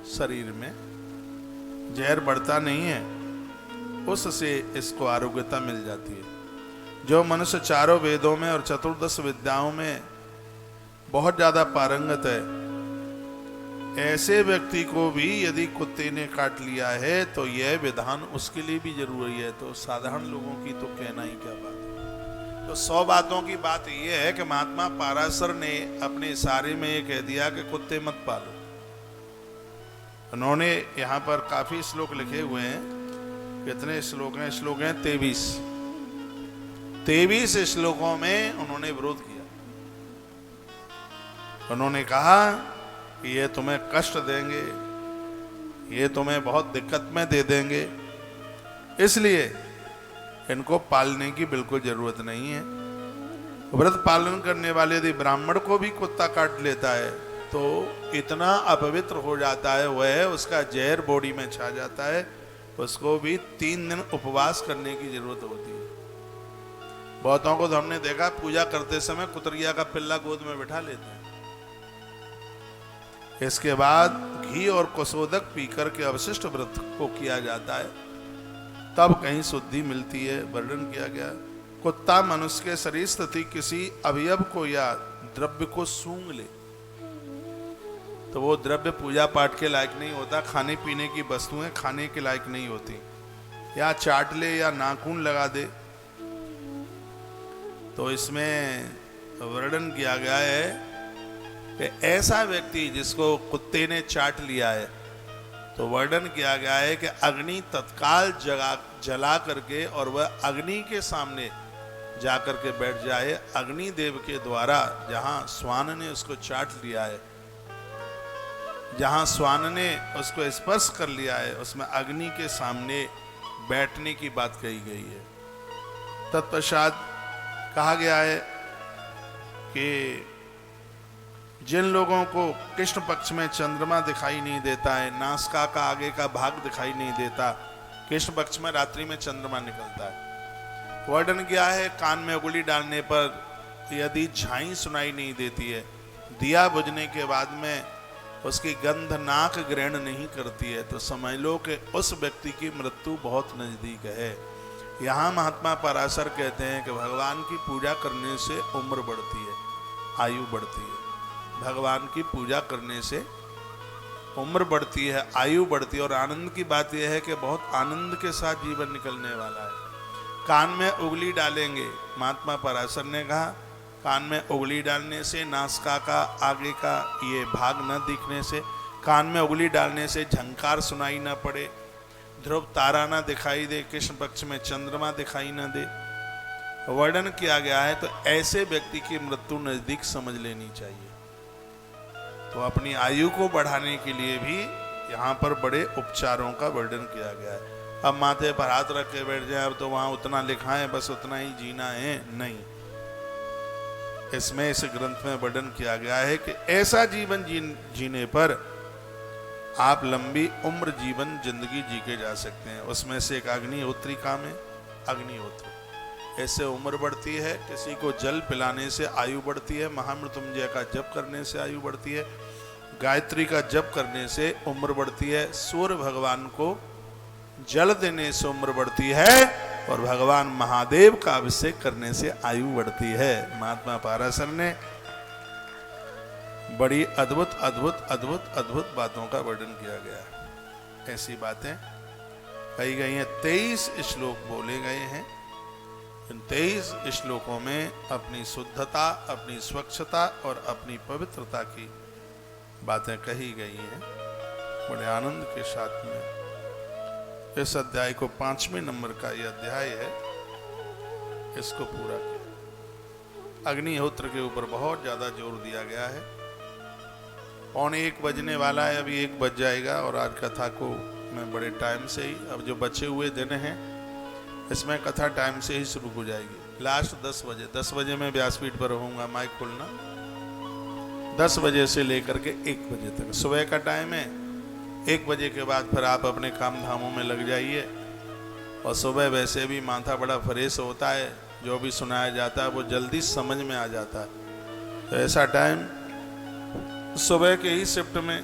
शरीर में जहर बढ़ता नहीं है, उससे इसको आरोग्यता मिल जाती है। जो मनुष्य चारों वेदों में और चतुर्दश विद्याओं में बहुत ज्यादा पारंगत है, ऐसे व्यक्ति को भी यदि कुत्ते ने काट लिया है तो यह विधान उसके लिए भी जरूरी है। तो साधारण लोगों की तो कहना ही क्या बात है। तो 100 बातों की बात यह है कि महात्मा पाराशर ने अपने इशारे में ये कह दिया कि कुत्ते मत पालो। उन्होंने यहाँ पर काफी श्लोक लिखे हुए हैं। कितने श्लोक हैं? श्लोक हैं 23 श्लोकों में उन्होंने विरोध किया। उन्होंने कहा कि ये तुम्हें कष्ट देंगे, ये तुम्हें बहुत दिक्कत में दे देंगे, इसलिए इनको पालने की बिल्कुल जरूरत नहीं है। व्रत पालन करने वाले यदि ब्राह्मण को भी कुत्ता काट लेता है तो इतना अपवित्र हो जाता है वह, उसका जहर बॉडी में छा जाता है, उसको भी 3 दिन उपवास करने की जरूरत होती है। बहुतों को तो हमने देखा पूजा करते समय कुतरिया का पिल्ला गोद में बिठा लेते हैं। इसके बाद घी और कुसोदक पीकर के अवशिष्ट व्रत को किया जाता है, तब कहीं शुद्धि मिलती है। वर्णन किया गया, कुत्ता मनुष्य के शरीर स्थिति किसी अवयव को या द्रव्य को सूंघ ले तो वो द्रव्य पूजा पाठ के लायक नहीं होता, खाने पीने की वस्तुएं खाने के लायक नहीं होती। या चाट ले या नाखून लगा दे तो इसमें वर्णन किया गया है कि ऐसा व्यक्ति जिसको कुत्ते ने चाट लिया है, तो वर्णन किया गया है कि अग्नि तत्काल जला करके और वह अग्नि के सामने जाकर के बैठ जाए। अग्नि देव के द्वारा जहां श्वान ने उसको चाट लिया है, जहां श्वान ने उसको स्पर्श कर लिया है, उसमें अग्नि के सामने बैठने की बात कही गई है। तत्पश्चात कहा गया है कि जिन लोगों को कृष्ण पक्ष में चंद्रमा दिखाई नहीं देता है, नासिका का आगे का भाग दिखाई नहीं देता, कृष्ण पक्ष में रात्रि में चंद्रमा निकलता है। वर्णन किया है कान में उंगली डालने पर यदि झाई सुनाई नहीं देती है, दिया बुझने के बाद में उसकी गंध नाक ग्रहण नहीं करती है, तो समझ लो कि उस व्यक्ति की मृत्यु बहुत नजदीक है। यहाँ महात्मा पराशर कहते हैं कि भगवान की पूजा करने से उम्र बढ़ती है, आयु बढ़ती है। भगवान की पूजा करने से उम्र बढ़ती है, आयु बढ़ती है। और आनंद की बात यह है कि बहुत आनंद के साथ जीवन निकलने वाला है। कान में उंगली डालेंगे, महात्मा पराशर ने कहा कान में उंगली डालने से, नासिका का आगे का ये भाग न दिखने से, कान में उंगली डालने से झंकार सुनाई न पड़े, ध्रुव तारा न दिखाई दे, कृष्ण पक्ष में चंद्रमा दिखाई न दे, वर्णन किया गया है। तो ऐसे व्यक्ति की मृत्यु नजदीक समझ लेनी चाहिए। तो अपनी आयु को बढ़ाने के लिए भी यहाँ पर बड़े उपचारों का वर्णन किया गया है। अब माथे पर हाथ रख के बैठ जाए, अब तो वहां उतना लिखा है, बस उतना ही जीना है, नहीं। इसमें इस ग्रंथ में वर्णन किया गया है कि ऐसा जीवन जीने पर आप लंबी उम्र जीवन जिंदगी जी के जा सकते हैं। उसमें से एक अग्निहोत्री काम है, अग्निहोत्र। ऐसे उम्र बढ़ती है, किसी को जल पिलाने से आयु बढ़ती है, महामृत्युंजय का जप करने से आयु बढ़ती है, गायत्री का जप करने से उम्र बढ़ती है, सूर्य भगवान को जल देने से उम्र बढ़ती है, और भगवान महादेव का अभिषेक करने से आयु बढ़ती है। महात्मा पराशर ने बड़ी अद्भुत अद्भुत अद्भुत अद्भुत बातों का वर्णन किया गया है। ऐसी बातें कही गई हैं। 23 श्लोक बोले गए हैं। इन 23 श्लोकों में अपनी शुद्धता, अपनी स्वच्छता और अपनी पवित्रता की बातें कही गई हैं। बड़े आनंद के साथ में इस अध्याय को 5वें नंबर का यह अध्याय है, इसको पूरा किया। अग्निहोत्र के ऊपर बहुत ज्यादा जोर दिया गया है। 1:45 बजने वाला है, अभी 1 बज जाएगा। और आज कथा को मैं बड़े टाइम से ही, अब जो बचे हुए दिन हैं इसमें कथा टाइम से ही शुरू हो जाएगी। लास्ट 10 बजे, 10 बजे मैं व्यासपीठ पर रहूंगा, माइक खोलना 10 बजे से लेकर के 1 बजे तक सुबह का टाइम है। 1 बजे के बाद फिर आप अपने काम धामों में लग जाइए। और सुबह वैसे भी माथा बड़ा फ्रेश होता है, जो भी सुनाया जाता है वो जल्दी समझ में आ जाता है। तो ऐसा टाइम सुबह के ही शिफ्ट में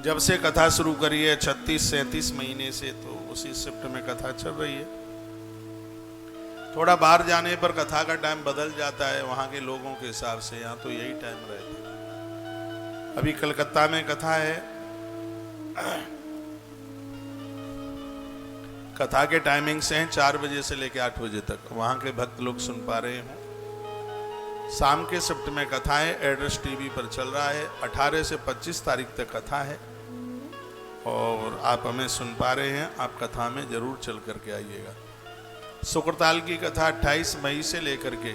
जब से कथा शुरू करी है 36-37 महीने से, तो उसी शिफ्ट में कथा चल रही है। थोड़ा बाहर जाने पर कथा का टाइम बदल जाता है वहां के लोगों के हिसाब से, यहाँ तो यही टाइम रहता है। अभी कलकत्ता में कथा है, कथा के टाइमिंग से हैं 4 बजे से लेकर 8 बजे तक, वहां के भक्त लोग सुन पा रहे हैं। शाम के शिफ्ट में कथा है, एड्रेस टीवी पर चल रहा है। 18 से 25 तारीख तक कथा है और आप हमें सुन पा रहे हैं। आप कथा में जरूर चल करके आइएगा। शुक्रताल की कथा 28 मई से लेकर के,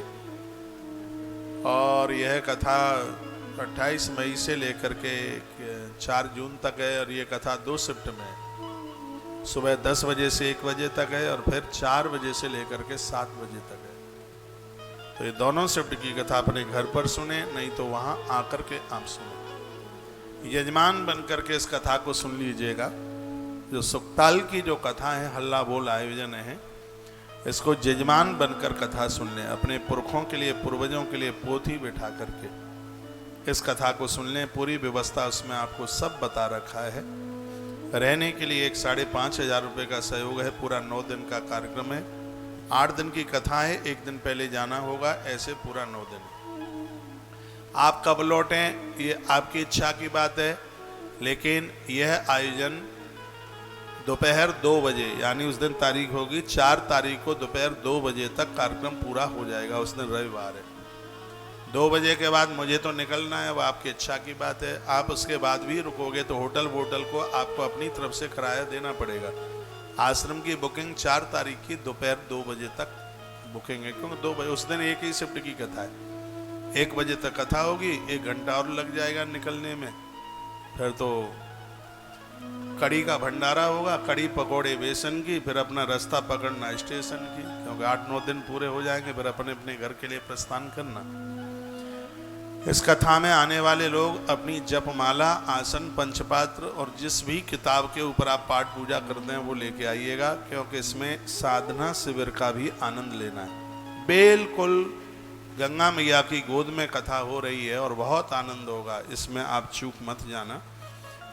और यह कथा 28 मई से लेकर के 4 जून तक है। और ये कथा 2 शिफ्ट में है, सुबह 10 बजे से 1 बजे तक है और फिर 4 बजे से लेकर के 7 बजे तक है। तो ये दोनों शिफ्ट की कथा अपने घर पर सुने, नहीं तो वहां आकर के आप सुने। यजमान बनकर के इस कथा को सुन लीजिएगा। जो सुखताल की जो कथा है, हल्ला बोल आयोजन है, इसको यजमान बनकर कथा सुन लें। अपने पुरखों के लिए, पूर्वजों के लिए पोथी बिठा करके इस कथा को सुन लें। पूरी व्यवस्था उसमें आपको सब बता रखा है। रहने के लिए 5,500 रुपये का सहयोग है। पूरा 9 दिन का कार्यक्रम है। 8 दिन की कथा है, 1 दिन पहले जाना होगा, ऐसे पूरा 9 दिन। आप कब लौटें ये आपकी इच्छा की बात है, लेकिन यह आयोजन दोपहर 2 बजे, यानी उस दिन तारीख होगी 4 तारीख को दोपहर 2 बजे तक कार्यक्रम पूरा हो जाएगा। उस दिन रविवार है। 2 बजे के बाद मुझे तो निकलना है, वो आपकी इच्छा की बात है। आप उसके बाद भी रुकोगे तो होटल वोटल को आपको अपनी तरफ से किराया देना पड़ेगा। आश्रम की बुकिंग 4 तारीख की दोपहर 2 बजे तक बुकिंग है, क्योंकि 2 बजे उस दिन एक ही शिफ्ट की कथा है। 1 बजे तक कथा होगी, 1 घंटा और लग जाएगा निकलने में। फिर तो कड़ी का भंडारा होगा, कड़ी पकौड़े बेसन की, फिर अपना रास्ता पकड़ना स्टेशन की, क्योंकि 8-9 दिन पूरे हो जाएंगे, फिर अपने अपने घर के लिए प्रस्थान करना। इस कथा में आने वाले लोग अपनी जपमाला, आसन, पंचपात्र और जिस भी किताब के ऊपर आप पाठ पूजा करते हैं वो लेके आइएगा, क्योंकि इसमें साधना शिविर का भी आनंद लेना है। बिल्कुल गंगा मैया की गोद में कथा हो रही है और बहुत आनंद होगा, इसमें आप चूक मत जाना।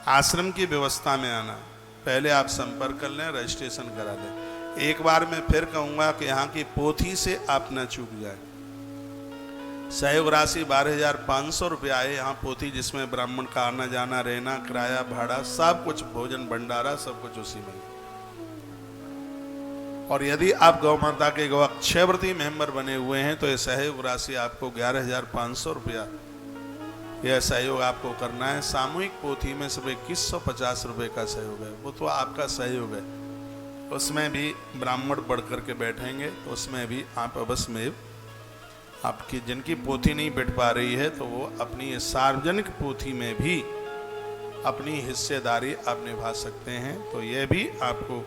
आश्रम की व्यवस्था में आना, पहले आप संपर्क कर लें, रजिस्ट्रेशन करा लें। एक बार मैं फिर कहूँगा कि यहाँ की पोथी से आप न चूक जाए। सहयोग राशि 12,500 रुपया है यहाँ पोथी, जिसमें ब्राह्मण का आना जाना, रहना, किराया, भाड़ा, सब कुछ, भोजन भंडारा सब कुछ उसी में। और यदि आप गौ माता के गौ अक्षयव्रती मेंबर बने हुए हैं तो ये सहयोग राशि आपको 11,500 रुपया यह सहयोग आपको करना है। सामूहिक पोथी में सिर्फ 2150 रुपये का सहयोग है, वो तो आपका सहयोग है। उसमें भी ब्राह्मण बढ़ करके बैठेंगे तो उसमें भी आप अवश्य में आपकी जिनकी पोथी नहीं बैठ पा रही है तो वो अपनी सार्वजनिक पोथी में भी अपनी हिस्सेदारी आप निभा सकते हैं। तो यह भी आपको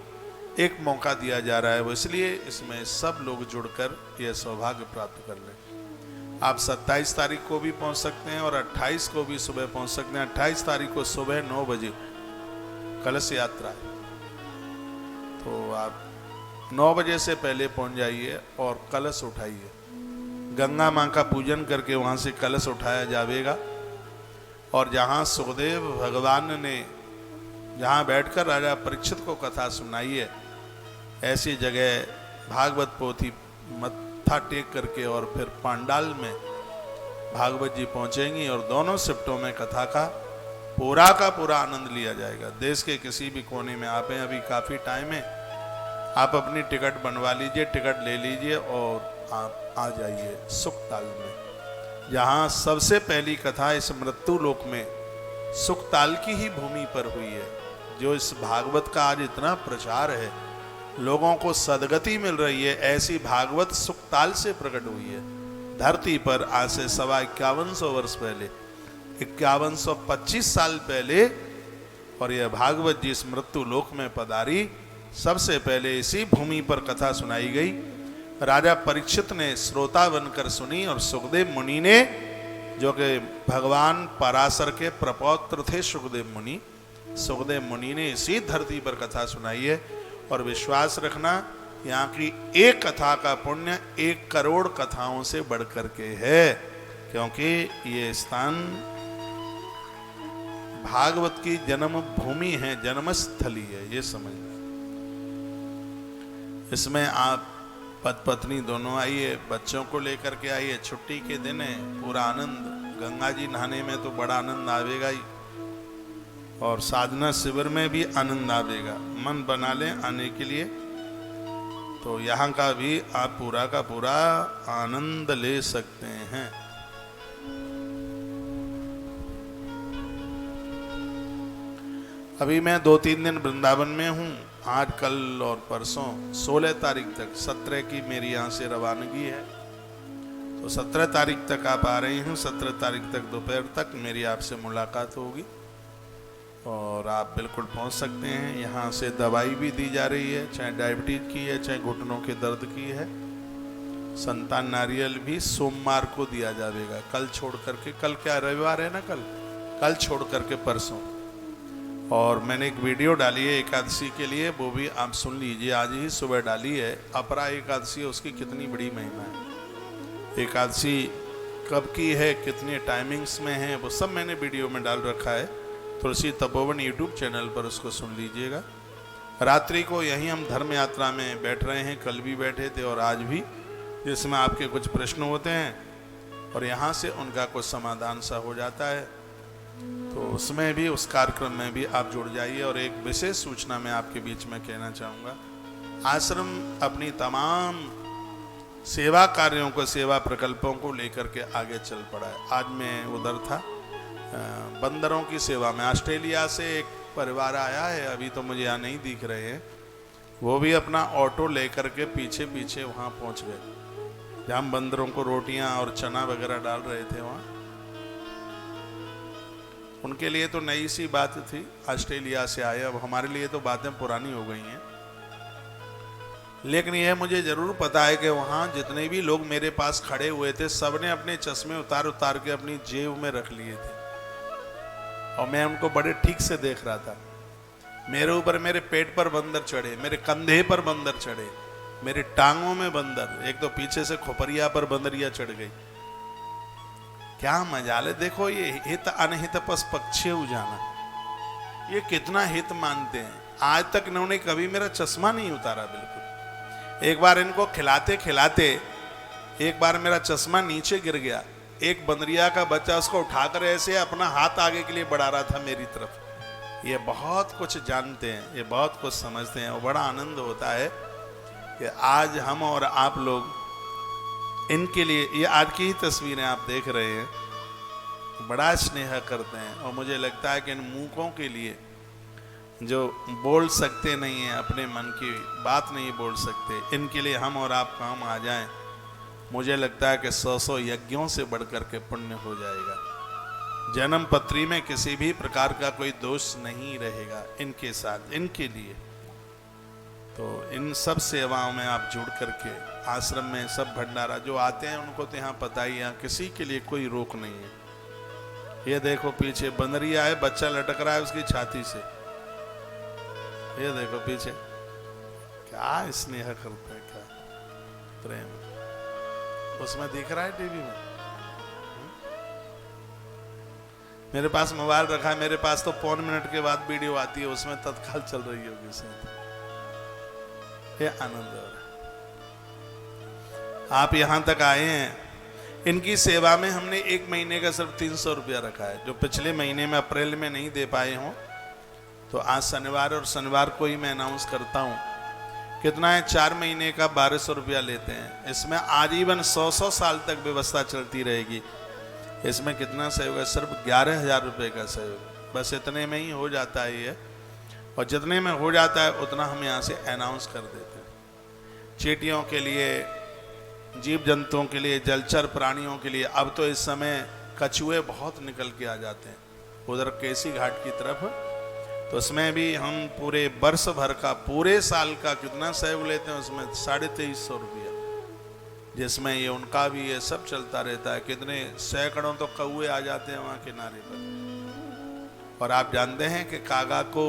एक मौका दिया जा रहा है, वो इसलिए इसमें सब लोग जुड़कर यह सौभाग्य प्राप्त कर लें। आप 27 तारीख को भी पहुंच सकते हैं और 28 को भी सुबह पहुंच सकते हैं। 28 तारीख को सुबह 9 बजे कलश यात्रा है, तो आप 9 बजे से पहले पहुंच जाइए और कलश उठाइए। गंगा माँ का पूजन करके वहाँ से कलश उठाया जाएगा और जहाँ सुखदेव भगवान ने जहाँ बैठकर राजा परीक्षित को कथा सुनाई है, ऐसी जगह भागवत पोथी मत्था टेक करके और फिर पांडाल में भागवत जी पहुँचेंगी और दोनों शिफ्टों में कथा का पूरा आनंद लिया जाएगा। देश के किसी भी कोने में आप हैं, अभी काफ़ी टाइम है, आप अपनी टिकट बनवा लीजिए, टिकट ले लीजिए और आप आ जाइए सुखताल में, जहाँ सबसे पहली कथा इस मृत्यु लोक में सुखताल की ही भूमि पर हुई है। जो इस भागवत का आज इतना प्रचार है, लोगों को सदगति मिल रही है, ऐसी भागवत सुखताल से प्रकट हुई है धरती पर आज से 5100 वर्ष पहले, 5125 साल पहले। और यह भागवत जी इस मृत्यु लोक में पधारी, सबसे पहले इसी भूमि पर कथा सुनाई गई। राजा परीक्षित ने श्रोता बनकर सुनी और सुखदेव मुनि ने, जो कि भगवान पराशर के प्रपौत्र थे सुखदेव मुनि ने इसी धरती पर कथा सुनाई है। और विश्वास रखना, यहाँ की एक कथा का पुण्य 1 करोड़ कथाओं से बढ़ करके है, क्योंकि ये स्थान भागवत की जन्म भूमि है, जन्मस्थली है, ये समझ। इसमें आप पति पत्नी दोनों आइए, बच्चों को लेकर के आइए, छुट्टी के दिन है, पूरा आनंद। गंगा जी नहाने में तो बड़ा आनंद आवेगा ही, और साधना शिविर में भी आनंद आवेगा। मन बना लें आने के लिए, तो यहाँ का भी आप पूरा का पूरा आनंद ले सकते हैं। अभी मैं 2-3 दिन वृंदावन में हूँ, आज कल और परसों 16 तारीख तक, 17 की मेरी यहाँ से रवानगी है, तो 17 तारीख तक आप आ रही हैं। 17 तारीख तक दोपहर तक मेरी आपसे मुलाकात होगी और आप बिल्कुल पहुँच सकते हैं। यहाँ से दवाई भी दी जा रही है, चाहे डायबिटीज की है, चाहे घुटनों के दर्द की है। संतान नारियल भी सोमवार को दिया जाएगा, कल छोड़ करके। कल क्या रविवार है ना, कल छोड़ करके परसों। और मैंने एक वीडियो डाली है एकादशी के लिए, वो भी आप सुन लीजिए, आज ही सुबह डाली है। अपरा एकादशी है, उसकी कितनी बड़ी महिमा है, एकादशी कब की है, कितने टाइमिंग्स में है, वो सब मैंने वीडियो में डाल रखा है। तुलसी तपोवन यूट्यूब चैनल पर उसको सुन लीजिएगा। रात्रि को यहीं हम धर्म यात्रा में बैठ रहे हैं, कल भी बैठे थे और आज भी, जिसमें आपके कुछ प्रश्न होते हैं और यहाँ से उनका कुछ समाधान सा हो जाता है, तो उसमें भी, उस कार्यक्रम में भी आप जुड़ जाइए। और एक विशेष सूचना मैं आपके बीच में कहना चाहूँगा, आश्रम अपनी तमाम सेवा कार्यों को, सेवा प्रकल्पों को लेकर के आगे चल पड़ा है। आज मैं उधर था बंदरों की सेवा में। ऑस्ट्रेलिया से एक परिवार आया है, अभी तो मुझे यहाँ नहीं दिख रहे हैं। वो भी अपना ऑटो लेकर के पीछे पीछे वहाँ पहुँच गए जहाँ हम बंदरों को रोटियाँ और चना वगैरह डाल रहे थे। वहाँ उनके लिए तो नई सी बात थी, ऑस्ट्रेलिया से आए। अब हमारे लिए तो बातें पुरानी हो गई हैं, लेकिन यह मुझे जरूर पता है कि वहाँ जितने भी लोग मेरे पास खड़े हुए थे, सबने अपने चश्मे उतार उतार के अपनी जेब में रख लिए थे और मैं उनको बड़े ठीक से देख रहा था। मेरे ऊपर, मेरे पेट पर बंदर चढ़े, मेरे कंधे पर बंदर चढ़े, मेरे टांगों में बंदर, एक तो पीछे से खोपरिया पर बंदरिया चढ़ गई। क्या मजाल है। देखो ये हित अनहित पस पक्षी उजाना, ये कितना हित मानते हैं। आज तक इन्होंने कभी मेरा चश्मा नहीं उतारा बिल्कुल। एक बार इनको खिलाते खिलाते एक बार मेरा चश्मा नीचे गिर गया। एक बंदरिया का बच्चा उसको उठाकर ऐसे अपना हाथ आगे के लिए बढ़ा रहा था मेरी तरफ। ये बहुत कुछ जानते हैं, ये बहुत कुछ समझते हैं और बड़ा आनंद होता है कि आज हम और आप लोग इनके लिए, ये आज की ही तस्वीरें आप देख रहे हैं, बड़ा स्नेह करते हैं। और मुझे लगता है कि इन मूकों के लिए, जो बोल सकते नहीं हैं, अपने मन की बात नहीं बोल सकते, इनके लिए हम और आप काम आ जाएं, मुझे लगता है कि 100 यज्ञों से बढ़कर के पुण्य हो जाएगा। जन्म पत्री में किसी भी प्रकार का कोई दोष नहीं रहेगा इनके साथ, इनके लिए। तो इन सब सेवाओं में आप जुड़ करके, आश्रम में सब भंडारा जो आते हैं उनको तो यहाँ पता ही, यहाँ किसी के लिए कोई रोक नहीं है। ये देखो पीछे बंदरिया है, बच्चा लटक रहा है उसकी छाती से। ये देखो पीछे क्या स्नेह करते हैं, क्या प्रेम उसमें दिख रहा है टीवी में। मेरे पास मोबाइल रखा है, मेरे पास तो 5 मिनट के बाद वीडियो आती है, उसमें तत्काल चल रही होगी उसमें। ये आनंद हो रहा है। आप यहां तक आए हैं, इनकी सेवा में हमने 1 महीने का सिर्फ 300 रुपया रखा है। जो पिछले महीने में अप्रैल में नहीं दे पाए हों तो आज शनिवार और शनिवार को ही मैं अनाउंस करता हूं। कितना है? 4 महीने का 1200 रुपया लेते हैं। इसमें आजीवन 100 साल तक व्यवस्था चलती रहेगी। इसमें कितना सहयोग है? सिर्फ 11,000 रुपये का सहयोग, बस इतने में ही हो जाता है ये। और जितने में हो जाता है उतना हम यहाँ से अनाउंस कर देते हैं। चींटियों के लिए, जीव जंतुओं के लिए, जलचर प्राणियों के लिए। अब तो इस समय कछुए बहुत निकल के आ जाते हैं उधर केसी घाट की तरफ, तो उसमें भी हम पूरे वर्ष भर का, पूरे साल का कितना सहयोग लेते हैं उसमें 2350 रुपया, जिसमें ये उनका भी ये सब चलता रहता है। कितने सैकड़ों तो कौए आ जाते हैं वहाँ किनारे पर। और आप जानते हैं कि कागा को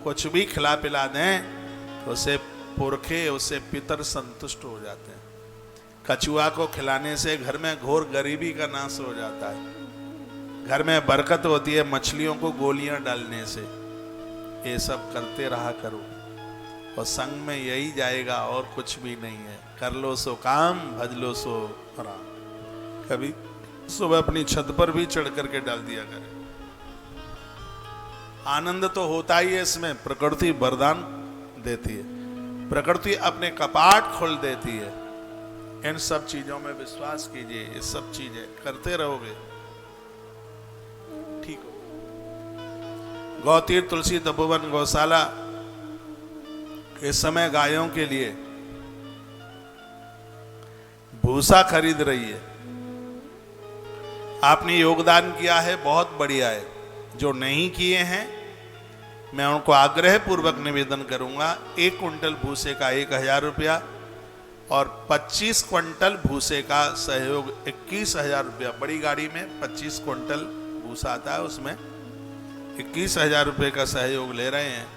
कुछ भी खिला पिला दें तो उसे पुरखे, उसे पितर संतुष्ट हो जाते हैं। कछुआ को खिलाने से घर में घोर गरीबी का नाश हो जाता है, घर में बरकत होती है मछलियों को गोलियां डालने से। ये सब करते रहा करो और संग में यही जाएगा और कुछ भी नहीं है। कर लो सो काम, भज लो सो राम। कभी सुबह अपनी छत पर भी चढ़ करके डाल दिया करें। आनंद तो होता ही है इसमें। प्रकृति वरदान देती है, प्रकृति अपने कपाट खोल देती है। इन सब चीजों में विश्वास कीजिए, ये सब चीजें करते रहोगे ठीक हो। गौतीर्थ, तुलसी तपोवन, गौशाला इस समय गायों के लिए भूसा खरीद रही है। आपने योगदान किया है, बहुत बढ़िया है। जो नहीं किए हैं मैं उनको आग्रह पूर्वक निवेदन करूंगा, 1 क्विंटल भूसे का 1000 रुपया और 25 क्विंटल भूसे का सहयोग 21,000 रुपया। बड़ी गाड़ी में 25 क्विंटल भूसा आता है, उसमें 21,000 रुपये का सहयोग ले रहे हैं।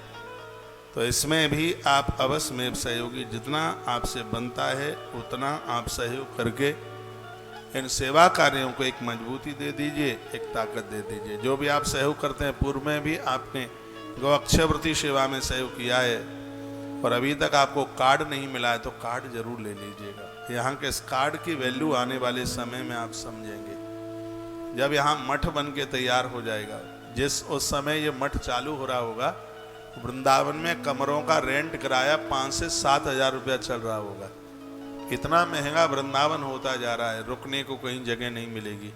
तो इसमें भी आप अवश्य में सहयोगी, जितना आपसे बनता है उतना आप सहयोग करके इन सेवा कार्यों को एक मजबूती दे दीजिए, एक ताकत दे दीजिए। जो भी आप सहयोग करते हैं, पूर्व में भी आपने गौ अक्षयवृत्ति सेवा में सहयोग किया है और अभी तक आपको कार्ड नहीं मिला है तो कार्ड जरूर ले लीजिएगा। यहाँ के इस कार्ड की वैल्यू आने वाले समय में आप समझेंगे, जब यहाँ मठ बन के तैयार हो जाएगा। जिस उस समय ये मठ चालू हो रहा होगा, वृंदावन में कमरों का रेंट किराया 5 से 7 हजार रुपया चल रहा होगा। इतना महंगा वृंदावन होता जा रहा है, रुकने को कहीं जगह नहीं मिलेगी,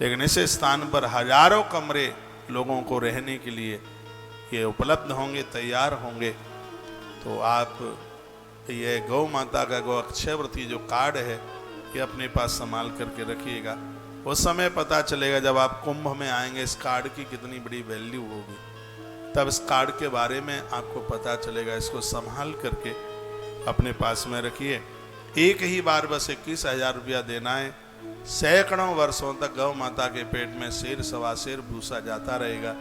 लेकिन इस स्थान पर हजारों कमरे लोगों को रहने के लिए ये उपलब्ध होंगे, तैयार होंगे। तो आप ये गौ माता का गौ अक्षयवृती जो कार्ड है ये अपने पास संभाल करके रखिएगा। उस समय पता चलेगा जब आप कुंभ में आएंगे इस कार्ड की कितनी बड़ी वैल्यू होगी, तब इस कार्ड के बारे में आपको पता चलेगा। इसको संभाल करके अपने पास में रखिए। एक ही बार बस 21,000 रुपया देना है। सैकड़ों वर्षों तक गौ माता के पेट में शेर सवा शेर भूसा जाता रहेगा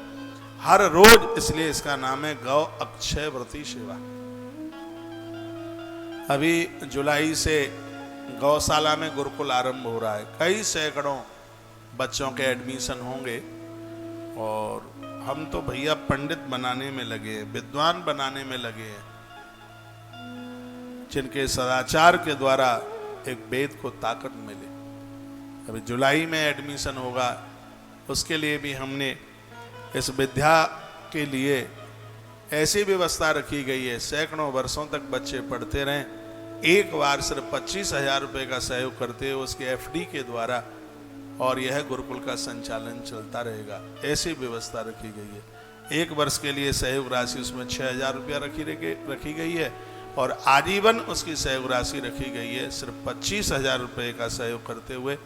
हर रोज, इसलिए इसका नाम है गौ अक्षयवृती सेवा। अभी जुलाई से गौशाला में गुरुकुल आरंभ हो रहा है, कई सैकड़ों बच्चों के एडमिशन होंगे और हम तो भैया पंडित बनाने में लगे हैं, विद्वान बनाने में लगे हैं, जिनके सदाचार के द्वारा एक वेद को ताकत मिले। अभी जुलाई में एडमिशन होगा, उसके लिए भी हमने इस विद्या के लिए ऐसी व्यवस्था रखी गई है, सैकड़ों वर्षों तक बच्चे पढ़ते रहें। एक बार सिर्फ 25,000 रुपये का सहयोग करते हैं उसके एफडी के द्वारा, और यह गुरुकुल का संचालन चलता रहेगा, ऐसी व्यवस्था रखी गई है। एक वर्ष के लिए सहयोग राशि उसमें 6,000 रुपया रखी गई है और आजीवन उसकी सहयोग राशि रखी गई है सिर्फ 25,000 रुपये का सहयोग करते हुए।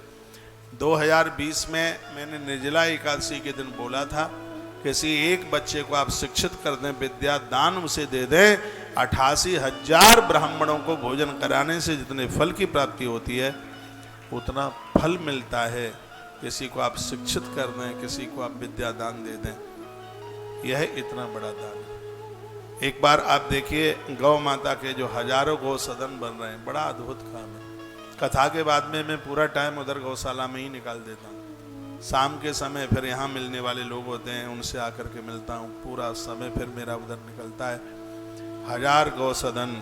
2020 में मैंने निर्जला एकादशी के दिन बोला था, किसी एक बच्चे को आप शिक्षित कर दें, विद्या दान उसे दे दें, 88,000 ब्राह्मणों को भोजन कराने से जितने फल की प्राप्ति होती है उतना फल मिलता है। किसी को आप शिक्षित कर दें, किसी को आप विद्या दान दे दें, यह इतना बड़ा दान है। एक बार आप देखिए गौ माता के जो हजारों गौ सदन बन रहे हैं, बड़ा अद्भुत काम है। कथा के बाद में मैं पूरा टाइम उधर गौशाला में ही निकाल देता हूँ। शाम के समय फिर यहाँ मिलने वाले लोग होते हैं, उनसे आकर के मिलता हूँ, पूरा समय फिर मेरा उधर निकलता है। 1000 गौ सदन,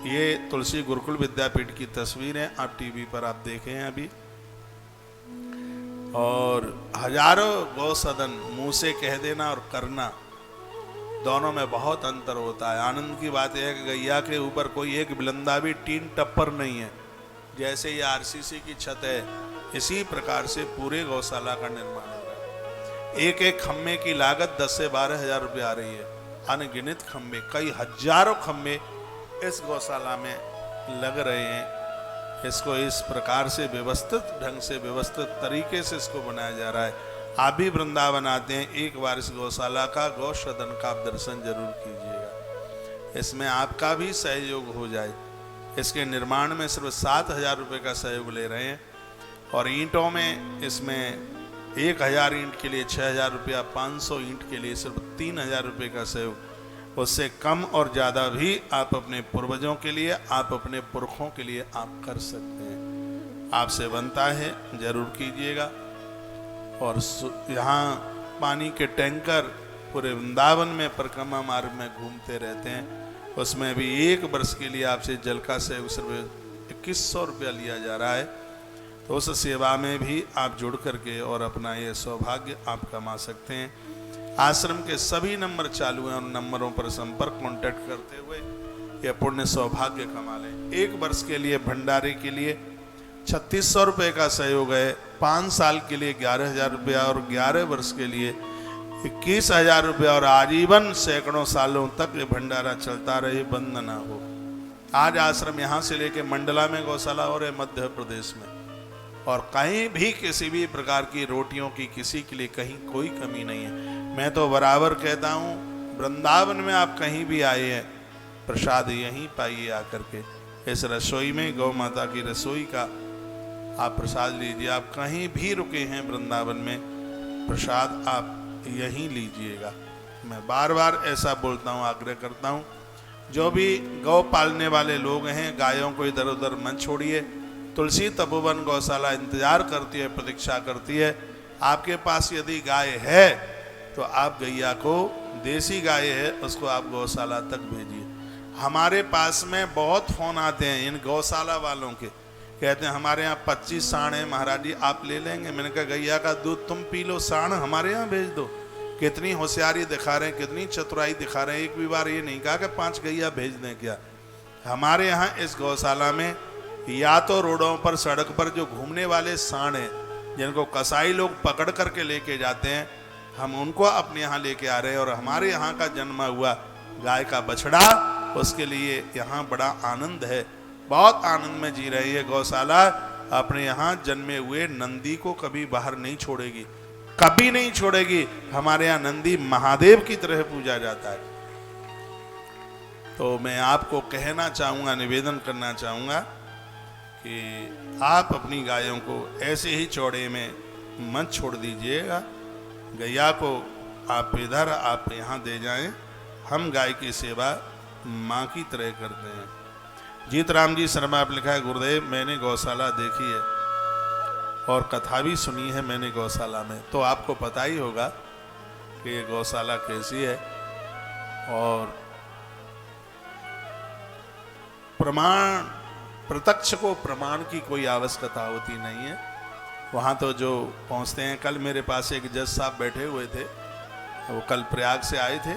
ये तुलसी गुरुकुल विद्यापीठ की तस्वीर है, आप टीवी पर आप देखे हैं अभी। और हजारों गौ सदन, मुंह से कह देना और करना दोनों में बहुत अंतर होता है। आनंद की बात यह है कि गैया के ऊपर कोई एक बिलंदा भी टीन टप्पर नहीं है। जैसे ये आरसीसी की छत है, इसी प्रकार से पूरे गौशाला का निर्माण हो रहा है। एक एक खम्भे की लागत 10 से 12,000 रुपये आ रही है। अनगिनत खम्भे, कई हजारों खम्भे इस गौशाला में लग रहे हैं। इसको इस प्रकार से व्यवस्थित ढंग से, व्यवस्थित तरीके से इसको बनाया जा रहा है। आप भी वृंदावन आते हैं, एक बार इस गौशाला का, गौ सदन का आप दर्शन जरूर कीजिएगा। इसमें आपका भी सहयोग हो जाए। इसके निर्माण में सिर्फ 7,000 रुपये का सहयोग ले रहे हैं और ईंटों में इसमें 1,000 ईंट के लिए 6,000 रुपया, 500 ईंट के लिए सिर्फ 3,000 रुपये का सहयोग। उससे कम और ज़्यादा भी आप अपने पूर्वजों के लिए, आप अपने पुरखों के लिए आप कर सकते हैं। आपसे बनता है, जरूर कीजिएगा। और यहाँ पानी के टैंकर पूरे वृंदावन में परिक्रमा मार्ग में घूमते रहते हैं। उसमें भी एक वर्ष के लिए आपसे जल का सहयोग सिर्फ 2100 रुपया लिया जा रहा है। तो उस सेवा में भी आप जुड़ करके और अपना ये सौभाग्य आप कमा सकते हैं। आश्रम के सभी नंबर चालू हैं, उन नंबरों पर संपर्क कॉन्टैक्ट करते हुए ये पुण्य सौभाग्य कमा लें। एक वर्ष के लिए भंडारे के लिए 3600 रुपये का सहयोग है, 5 साल के लिए 11,000 रुपया और 11 वर्ष के लिए 21,000 रुपया और आजीवन सैकड़ों सालों तक ये भंडारा चलता रहे, बंद ना हो। आज आश्रम यहाँ से लेके मंडला में गौशाला और मध्य प्रदेश में, और कहीं भी किसी भी प्रकार की रोटियों की किसी के लिए कहीं कोई कमी नहीं है। मैं तो बराबर कहता हूँ, वृंदावन में आप कहीं भी आए हैं, प्रसाद यहीं पाइए आकर के। इस रसोई में, गौ माता की रसोई का आप प्रसाद लीजिए। आप कहीं भी रुके हैं वृंदावन में, प्रसाद आप यहीं लीजिएगा। मैं बार बार ऐसा बोलता हूँ, आग्रह करता हूँ, जो भी गौ पालने वाले लोग हैं, गायों को इधर उधर मत छोड़िए। तुलसी तपोवन गौशाला इंतजार करती है, प्रतीक्षा करती है। आपके पास यदि गाय है तो आप गैया को, देसी गाय है, उसको आप गौशाला तक भेजिए। हमारे पास में बहुत फोन आते हैं इन गौशाला वालों के, कहते हैं हमारे यहाँ 25 साढ़ है महाराज जी, आप ले लेंगे। मैंने कहा गैया का दूध तुम पी लो, साढ़ हमारे यहाँ भेज दो। कितनी होशियारी दिखा रहे हैं, कितनी चतुराई दिखा रहे हैं। एक भी बार ये नहीं कहा कि 5 गैया भेज दें क्या। हमारे यहाँ इस गौशाला में या तो रोडों पर सड़क पर जो घूमने वाले सांड हैं जिनको कसाई लोग पकड़ करके लेके जाते हैं, हम उनको अपने यहाँ लेके आ रहे हैं। और हमारे यहाँ का जन्मा हुआ गाय का बछड़ा, उसके लिए यहाँ बड़ा आनंद है, बहुत आनंद में जी रही है। गौशाला अपने यहाँ जन्मे हुए नंदी को कभी बाहर नहीं छोड़ेगी, कभी नहीं छोड़ेगी। हमारे यहाँ नंदी महादेव की तरह पूजा जाता है। तो मैं आपको कहना चाहूँगा, निवेदन करना चाहूँगा कि आप अपनी गायों को ऐसे ही चौड़े में मत छोड़ दीजिएगा। गैया को आप इधर, आप यहाँ दे जाएं। हम गाय की सेवा माँ की तरह करते हैं। जीतराम जी शर्मा आप लिखा है, गुरुदेव मैंने गौशाला देखी है और कथा भी सुनी है मैंने गौशाला में, तो आपको पता ही होगा कि ये गौशाला कैसी है। और प्रमाण, प्रत्यक्ष को प्रमाण की कोई आवश्यकता होती नहीं है। वहाँ तो जो पहुँचते हैं, कल मेरे पास एक जज साहब बैठे हुए थे, वो कल प्रयाग से आए थे।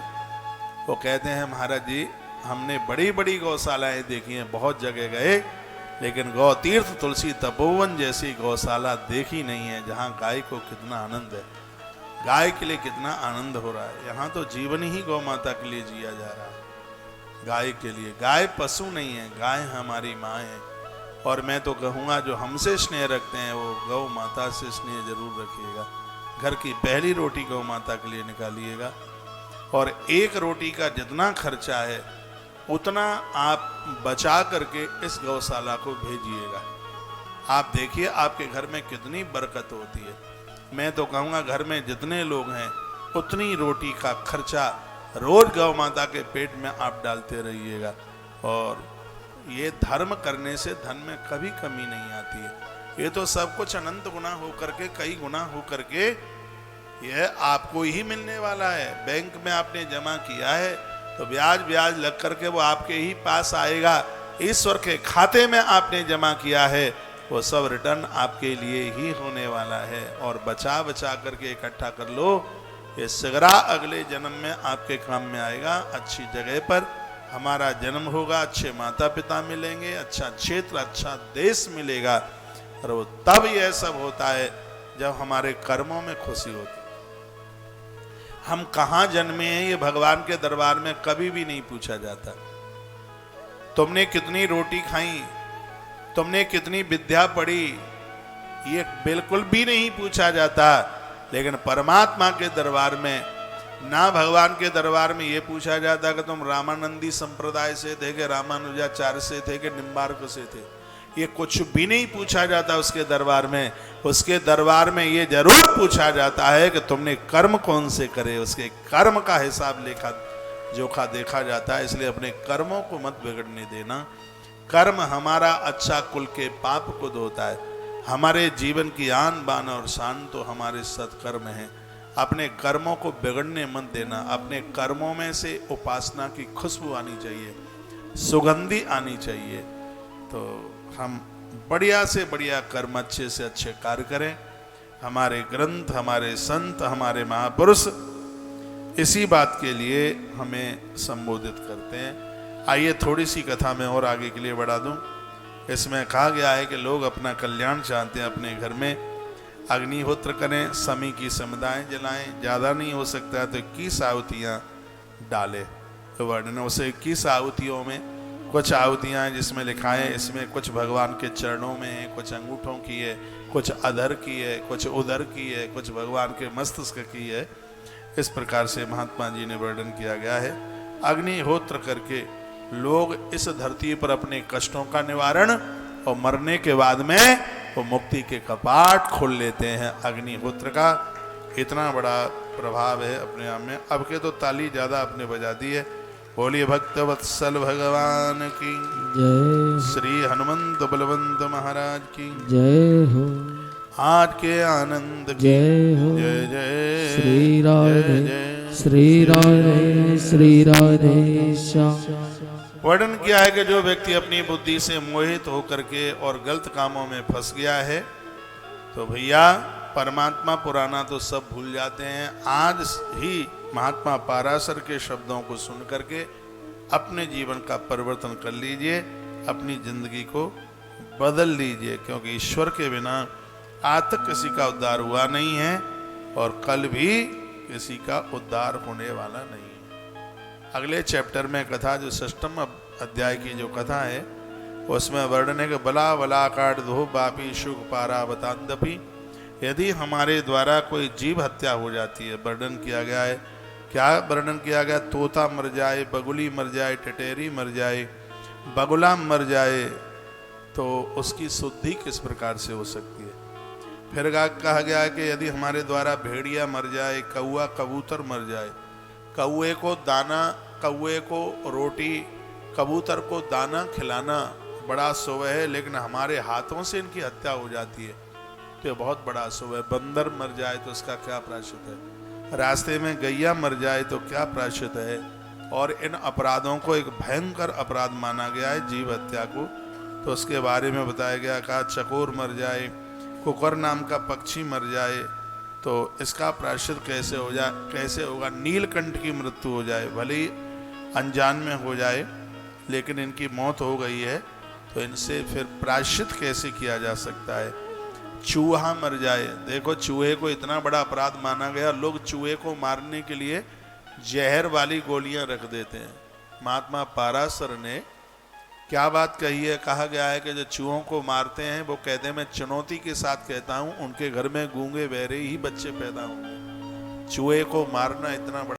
वो कहते हैं महाराज जी हमने बड़ी बड़ी गौशालाएं देखी हैं, बहुत जगह गए, लेकिन गौ तीर्थ तुलसी तपोवन जैसी गौशाला देखी नहीं है, जहाँ गाय को कितना आनंद है, गाय के लिए कितना आनंद हो रहा है। यहाँ तो जीवन ही गौ माता के लिए जिया जा रहा है, गाय के लिए। गाय पशु नहीं है, गाय हमारी माँ है। और मैं तो कहूँगा जो हमसे स्नेह रखते हैं वो गौ माता से स्नेह जरूर रखिएगा। घर की पहली रोटी गौ माता के लिए निकालिएगा, और एक रोटी का जितना खर्चा है उतना आप बचा करके इस गौशाला को भेजिएगा। आप देखिए आपके घर में कितनी बरकत होती है। मैं तो कहूँगा घर में जितने लोग हैं उतनी रोटी का खर्चा रोज गौ माता के पेट में आप डालते रहिएगा, और ये धर्म करने से धन में कभी कमी नहीं आती है। ये तो सब कुछ अनंत गुना हो करके, कई गुना हो करके यह आपको ही मिलने वाला है। बैंक में आपने जमा किया है तो ब्याज ब्याज लग करके वो आपके ही पास आएगा। ईश्वर के खाते में आपने जमा किया है, वो सब रिटर्न आपके लिए ही होने वाला है। और बचा बचा करके इकट्ठा कर लो, ये सगरा अगले जन्म में आपके काम में आएगा। अच्छी जगह पर हमारा जन्म होगा, अच्छे माता पिता मिलेंगे, अच्छा क्षेत्र, अच्छा देश मिलेगा। और वो तब यह सब होता है जब हमारे कर्मों में खुशी होती है। हम कहाँ जन्मे हैं ये भगवान के दरबार में कभी भी नहीं पूछा जाता। तुमने कितनी रोटी खाई, तुमने कितनी विद्या पढ़ी, ये बिल्कुल भी नहीं पूछा जाता। लेकिन परमात्मा के दरबार में, ना भगवान के दरबार में ये पूछा जाता कि तुम रामानंदी संप्रदाय से थे कि रामानुजाचार्य से थे कि निम्बार्क से थे। ये कुछ भी नहीं पूछा जाता उसके दरबार में। उसके दरबार में ये जरूर पूछा जाता है कि तुमने कर्म कौन से करे, उसके कर्म का हिसाब लेखा जोखा देखा जाता है। इसलिए अपने कर्मों को मत बिगड़ने देना। कर्म हमारा अच्छा कुल के पाप को धोता है। हमारे जीवन की आन बान और शान तो हमारे सत्कर्म हैं। अपने कर्मों को बिगड़ने मत देना। अपने कर्मों में से उपासना की खुशबू आनी चाहिए, सुगंधी आनी चाहिए। तो हम बढ़िया से बढ़िया कर्म, अच्छे से अच्छे कार्य करें। हमारे ग्रंथ, हमारे संत, हमारे महापुरुष इसी बात के लिए हमें संबोधित करते हैं। आइए थोड़ी सी कथा में और आगे के लिए बढ़ा दूं। इसमें कहा गया है कि लोग अपना कल्याण चाहते हैं, अपने घर में अग्निहोत्र करें, समी की समुदाय जलाएं, ज़्यादा नहीं हो सकता तो 21 आहुतियाँ डालें। तो वर्णन उसे 21 आहुतियों में कुछ आहुतियाँ हैं जिसमें लिखा है, इसमें कुछ भगवान के चरणों में है, कुछ अंगूठों की है, कुछ अधर की है, कुछ उदर की है, कुछ भगवान के मस्तिष्क की है। इस प्रकार से महात्मा जी ने वर्णन किया गया है। अग्निहोत्र करके लोग इस धरती पर अपने कष्टों का निवारण और मरने के बाद में वो मुक्ति के कपाट खोल लेते हैं। अग्निहोत्र का इतना बड़ा प्रभाव है अपने आप में। अब के तो ताली ज़्यादा आपने बजा दी है। बोलिए भक्त वत्सल भगवान की जय, श्री हनुमंत बलवंत महाराज की जय हो, आज के आनंद की जय हो। जय जय श्री राधे, जय जय श्री राधे, श्री राधे श्याम। वर्णन किया है कि जो व्यक्ति अपनी बुद्धि से मोहित होकर के और गलत कामों में फंस गया है, तो भैया परमात्मा पुराना तो सब भूल जाते हैं। आज ही महात्मा पाराशर के शब्दों को सुन करके अपने जीवन का परिवर्तन कर लीजिए, अपनी जिंदगी को बदल लीजिए, क्योंकि ईश्वर के बिना आज तक किसी का उद्धार हुआ नहीं है और कल भी किसी का उद्धार होने वाला नहीं है। अगले चैप्टर में कथा, जो 6वें अध्याय की जो कथा है, उसमें वर्णन है कि बला बला काट धो बापी सुख पारा बतांदपी। यदि हमारे द्वारा कोई जीव हत्या हो जाती है, वर्णन किया गया है, क्या वर्णन किया गया? तोता मर जाए, बगुली मर जाए, टटेरी मर जाए, बगुला मर जाए, तो उसकी शुद्धि किस प्रकार से हो सकती है? फिर कहा गया है कि यदि हमारे द्वारा भेड़िया मर जाए, कौआ कबूतर मर जाए, कौए को दाना, कौए को रोटी, कबूतर को दाना खिलाना बड़ा शुभ है, लेकिन हमारे हाथों से इनकी हत्या हो जाती है तो बहुत बड़ा शुभ है। बंदर मर जाए तो उसका क्या प्रायश्चित है? रास्ते में गैया मर जाए तो क्या प्रायश्चित है? और इन अपराधों को एक भयंकर अपराध माना गया है, जीव हत्या को। तो उसके बारे में बताया गया, कहा चकोर मर जाए, कुकर नाम का पक्षी मर जाए तो इसका प्रायश्चित कैसे होगा? नीलकंठ की मृत्यु हो जाए, भले ही अनजान में हो जाए, लेकिन इनकी मौत हो गई है तो इनसे फिर प्रायश्चित कैसे किया जा सकता है? चूहा मर जाए, देखो चूहे को इतना बड़ा अपराध माना गया, लोग चूहे को मारने के लिए जहर वाली गोलियां रख देते हैं। महात्मा पाराशर ने क्या बात कही है? कहा गया है कि जो चूहों को मारते हैं वो कहते हैं, मैं चुनौती के साथ कहता हूं, उनके घर में गूंगे बहरे ही बच्चे पैदा होंगे। चूहे को मारना इतना बड़ा